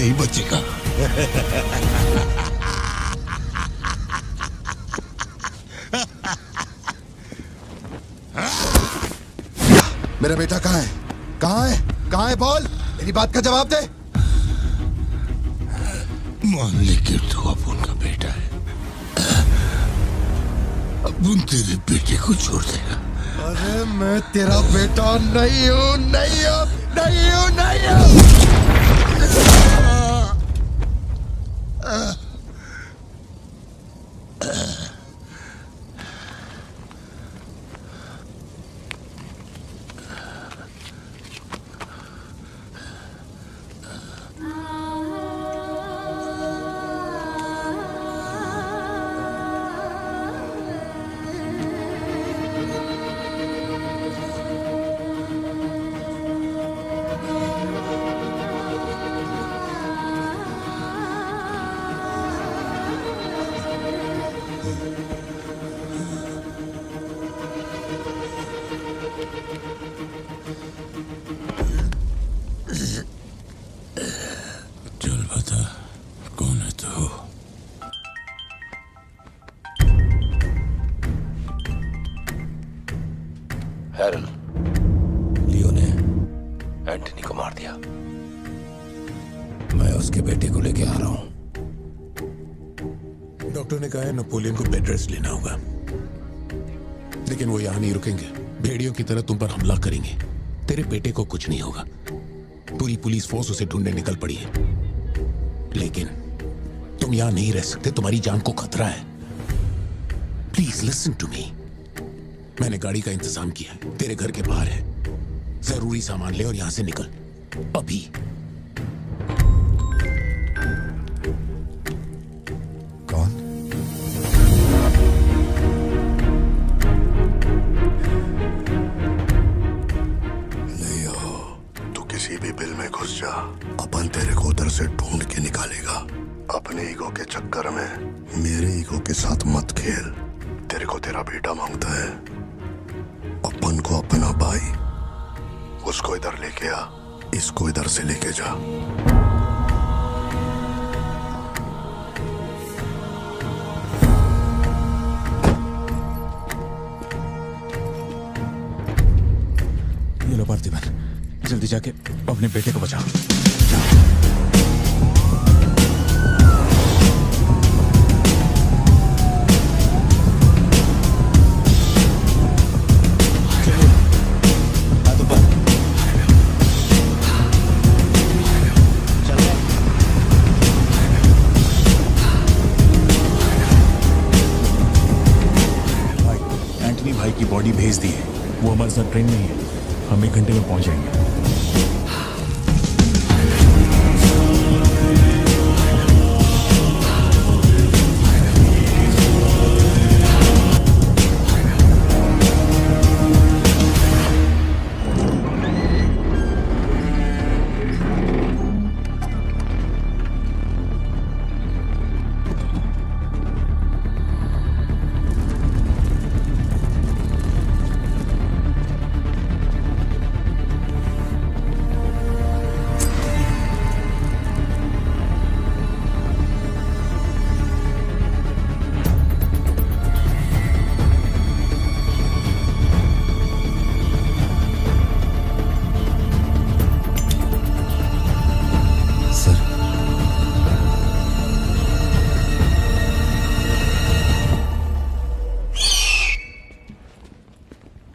नहीं बचेगा। मेरा बेटा कहाँ है? कहाँ है? कहाँ है? बोल, मेरी बात का जवाब दे। मान ली कि तू अपुन का बेटा है, अपुन तेरे बेटे को छोड़ देगा। अरे मैं तेरा बेटा नहीं हूँ, नहीं हूँ, नहीं हूँ, नहीं हूँ। चल बता, कौन है तू? हैरल, लियो ने एंटनी को मार दिया। मैं उसके बेटे को लेके आ रहा हूं। डॉक्टर ने कहा है नेपोलियन को बेड रेस्ट लेना होगा, लेकिन वो यहां नहीं रुकेंगे। भेड़ियों की तरह तुम पर हमला करेंगे। तेरे बेटे को कुछ नहीं होगा। पूरी पुलिस फोर्स उसे ढूंढने निकल पड़ी है, लेकिन तुम यहां नहीं रह सकते। तुम्हारी जान को खतरा है। Please listen to me. मैंने गाड़ी का इंतजाम किया है, तेरे घर के बाहर है। जरूरी सामान ले और यहां से निकल अभी। कौन? लियो, तू किसी भी बिल में घुस जा, अपन तेरे को उधर से ढूंढ के निकालेगा। अपने ईगो के चक्कर में मेरे ईगो के साथ मत खेल। तेरे को तेरा बेटा मांगता है, अपन को अपना भाई। उसको इधर लेके आ, इसको इधर से लेके जा। ये लो पार्थिवन, जल्दी जाके अपने बेटे को बचाओ। एंटनी भाई की बॉडी भेज दी है, वो हमारे साथ ट्रेन में ही है। हम 1 घंटे में पहुंच जाएंगे।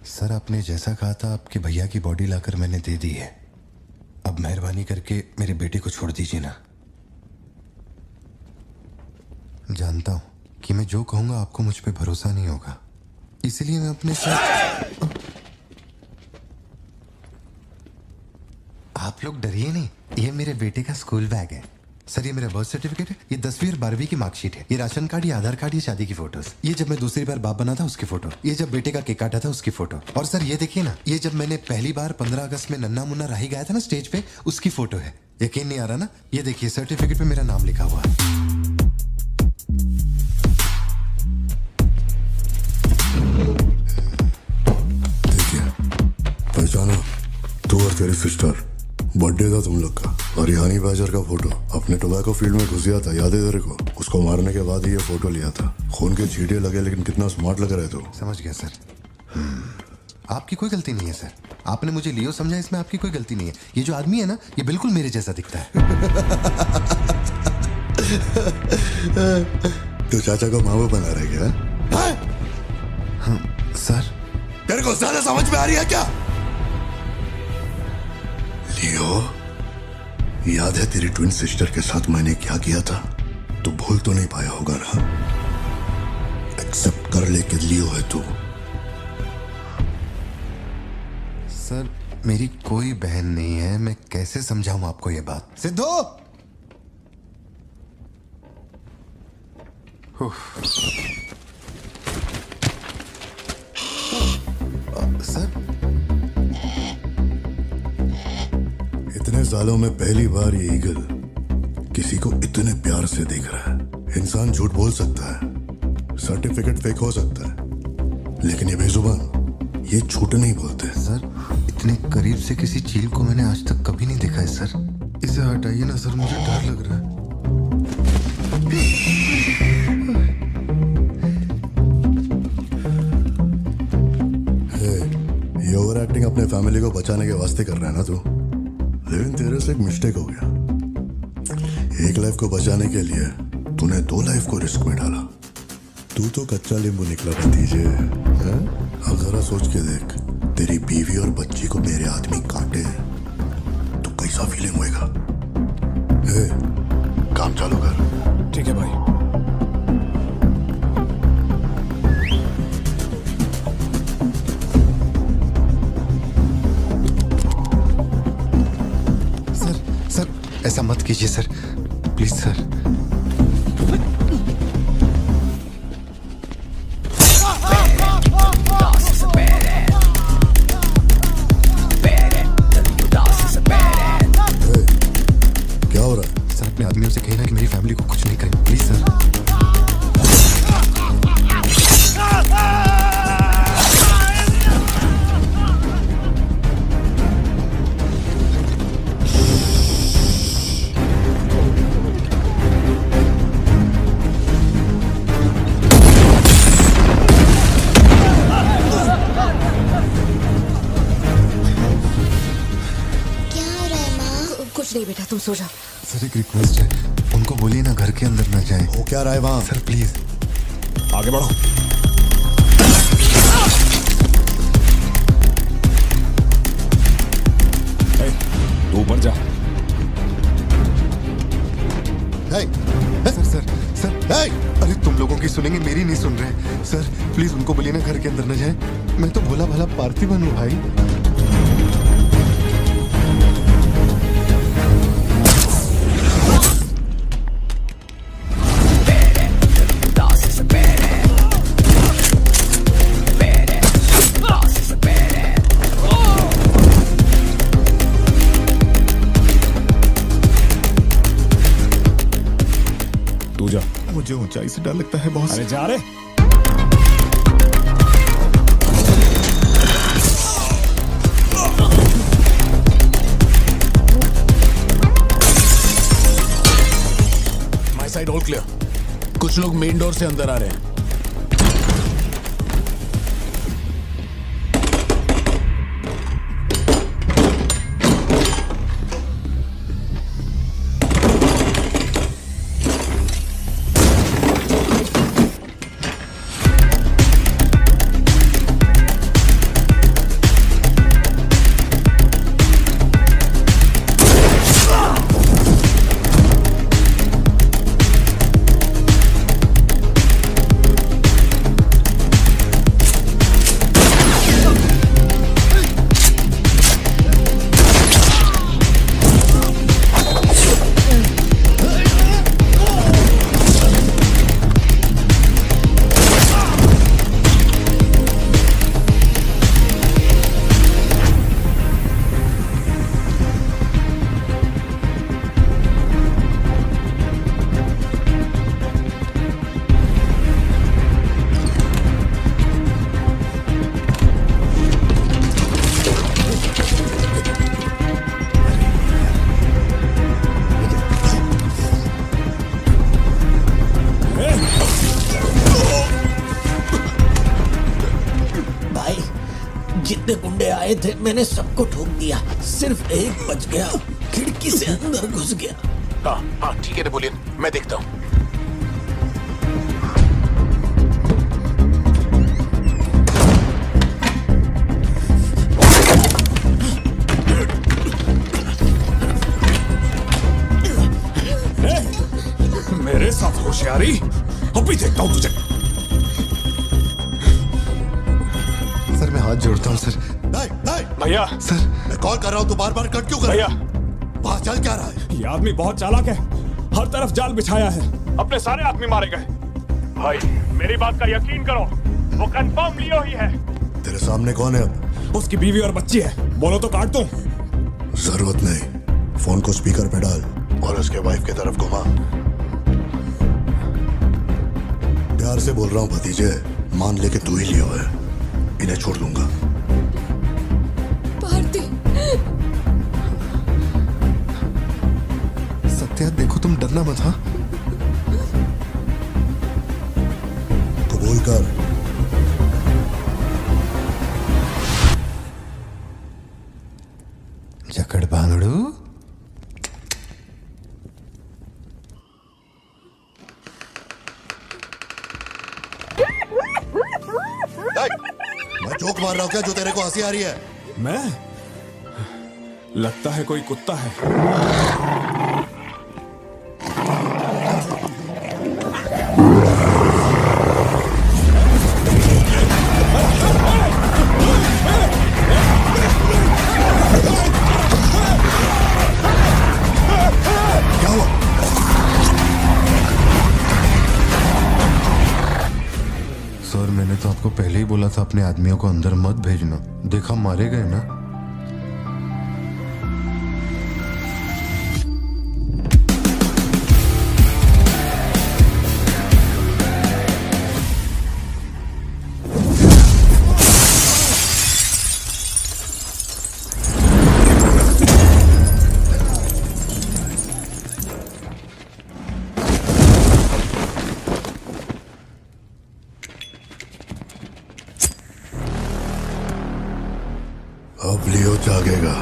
सर, आपने जैसा कहा था आपके भैया की बॉडी लाकर मैंने दे दी है। अब मेहरबानी करके मेरे बेटे को छोड़ दीजिए ना। जानता हूं कि मैं जो कहूंगा आपको मुझ पे भरोसा नहीं होगा, इसलिए मैं अपने साथ। आप लोग डरिए नहीं, ये मेरे बेटे का स्कूल बैग है। सर, ये मेरा बर्थ सर्टिफिकेट है, ये 10वीं और 12वीं की मार्कशीट है, ये राशन कार्ड, ये आधार कार्ड, ये शादी की फोटोज, ये जब मैं दूसरी बार बाप बना था उसकी फोटो, ये जब बेटे का केक काटा था उसकी फोटो, और सर ये देखिए ना, ये जब मैंने पहली बार 15 अगस्त में नन्ना मुन्ना राही गाया था ना स्टेज पे, उसकी फोटो है। यकीन नहीं आ रहा ना? ये देखिए सर्टिफिकेट पे मेरा नाम लिखा हुआ है। देखिए, पहचानो, तू और तेरी सिस्टर बर्थडे था तुम लोग का और हनी बैजर का फोटो अपने टोबैको फील्ड में घुस गया था, याद है तेरे को? उसको मारने के बाद ही ये फोटो लिया था। खून के छींटे लगे लेकिन कितना स्मार्ट लग रहे थे। समझ गया सर। आपकी कोई गलती नहीं है सर। आपने मुझे लियो समझा, इसमें आपकी कोई गलती नहीं है। ये जो आदमी है ना, ये बिल्कुल मेरे जैसा दिखता है। तो चाचा को माँ बाप बना रहे क्या? हाँ, सर तेरे को ज्यादा समझ में आ रही है क्या? लियो, याद है तेरी ट्विन सिस्टर के साथ मैंने क्या किया था? तू भूल तो नहीं पाया होगा ना? एक्सेप्ट कर ले कि लियो है तू। सर मेरी कोई बहन नहीं है, मैं कैसे समझाऊं आपको ये बात? सिद्धू! सर इतने सालों में पहली बार ये ईगल किसी को इतने प्यार से देख रहा है। इंसान झूठ बोल सकता है, सर्टिफिकेट फेक हो सकता है, लेकिन ये बेजुबान, ये झूठ नहीं बोलते। सर इतने करीब से किसी चील को मैंने आज तक कभी नहीं देखा है सर। इसे हटाइए ना सर, मुझे डर लग रहा है। ये ओवर एक्टिंग अपने फैमिली को बचाने के वास्ते कर रहा है ना तू, लेकिन तेरे से एक मिस्टेक हो गया। एक लाइफ को बचाने के लिए तूने 2 लाइफ को रिस्क में डाला। तू तो कच्चा नींबू निकला भतीजे। अब जरा सोच के देख, तेरी बीवी और बच्ची को मेरे आदमी काटे तो कैसा फीलिंग होएगा? काम चालू कर। ठीक है भाई। सर ऐसा मत कीजिए सर, प्लीज सर। क्या हो रहा है? सर अपने आदमियों से कहना कि मेरी फैमिली को कुछ नहीं करें, प्लीज सर। कुछ नहीं बेटा, तुम सो जाओ। सर एक रिक्वेस्ट है, उनको बोलिए ना घर के अंदर ना जाए। हो क्या रहा है वहां? सर प्लीज आगे बढ़ो। तू ऊपर जा। सर अरे तुम लोगों की सुनेंगे, मेरी नहीं सुन रहे। सर प्लीज उनको बोलिए ना घर के अंदर न जाए। मैं तो भोला भाला पार्थिवन हूँ भाई। तू जा। मुझे ऊंचाई से डर लगता है बॉस। अरे जा रे। My side all clear. कुछ लोग मेन डोर से अंदर आ रहे हैं। जितने गुंडे आए थे मैंने सबको ठोक दिया, सिर्फ एक बच गया, खिड़की से अंदर घुस गया। हाँ हाँ ठीक है नेपोलियन, मैं देखता हूँ। मेरे साथ होशियारी, अभी देखता हूँ तुझे। सर मैं हाथ जोड़ता हूँ सर। भैया सर मैं कॉल कर रहा हूँ, तू बार बार कट क्यों कर भैया, वहाँ चल क्या रहा है? ये आदमी बहुत चालाक है, हर तरफ जाल बिछाया है, अपने सारे आदमी मारे गए। भाई मेरी बात का यकीन करो, वो कंफर्म लियो ही है। तेरे सामने कौन है अब? उसकी बीवी और बच्ची है, बोलो तो काट दूं। जरूरत नहीं, फोन को स्पीकर पे डाल और उसके वाइफ की तरफ घुमा। प्यार से बोल रहा हूँ भतीजे, मान ले कि तू ही लियो है, इन्हें छोड़ दूंगा। भारती, सत्या देखो तुम डरना मत। हाँ कबूल कर। जकड़ बांगड़ू। मैं जोक मार रहा हूँ क्या जो तेरे को हंसी आ रही है? मैं? लगता है कोई कुत्ता है। सर मैंने तो आपको पहले ही बोला था अपने आदमियों को अंदर मत भेजना, देखा मारे गए ना। अब लियो जागेगा।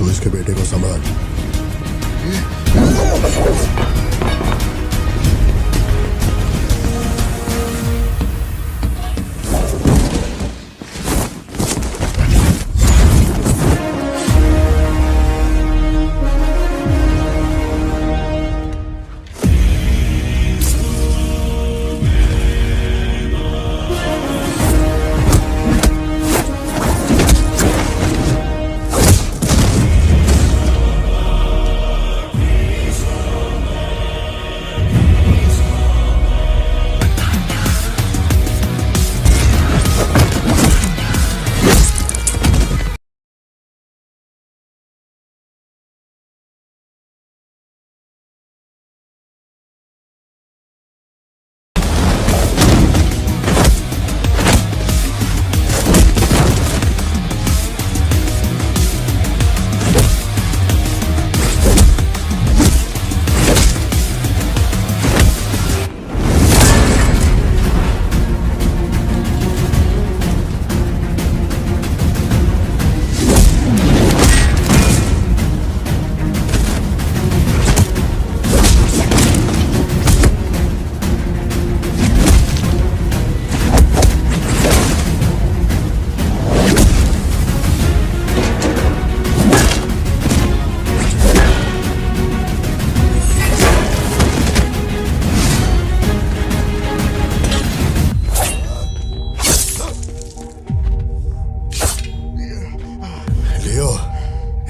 तू इसके बेटे को संभाल।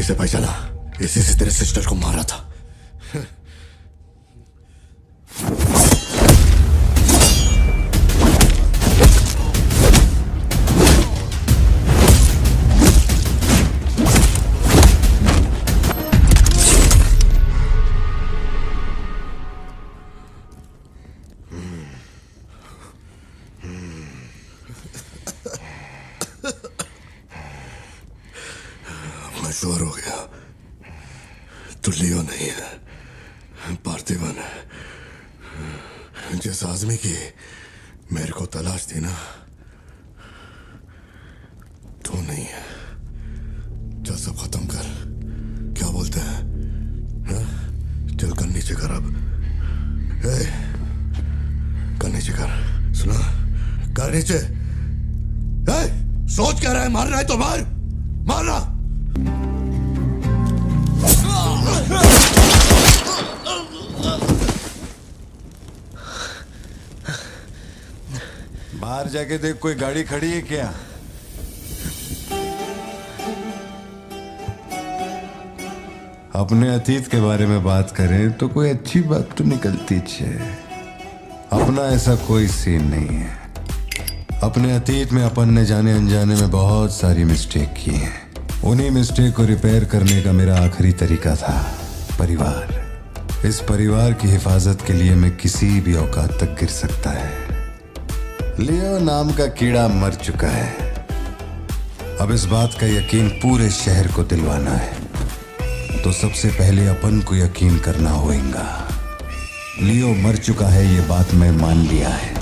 इसे पहचाना, इसी से तेरे सिस्टर को मारा था। मैं श्योर हो गया, तू लियो नहीं है, पार्थिवन है। जिस आदमी की मेरे को तलाश थी ना, तू नहीं है। चल सब खत्म कर, क्या बोलते हैं? हाँ? चल कर नीचे कर अब। कर नीचे कर, सुना? कर नीचे। सोच क्या रहा है? मारना है तो मार, मारना। बाहर जाके देख, कोई गाड़ी खड़ी है क्या? अपने अतीत के बारे में बात करें तो कोई अच्छी बात तो निकलती है। अपना ऐसा कोई सीन नहीं है। अपने अतीत में अपन ने जाने अनजाने में बहुत सारी मिस्टेक की हैं। उन्हीं मिस्टेक को रिपेयर करने का मेरा आखिरी तरीका था परिवार। इस परिवार की हिफाजत के लिए मैं किसी भी औकात तक गिर सकता है। लियो नाम का कीड़ा मर चुका है। अब इस बात का यकीन पूरे शहर को दिलवाना है, तो सबसे पहले अपन को यकीन करना होगा। लियो मर चुका है, ये बात मैं मान लिया है।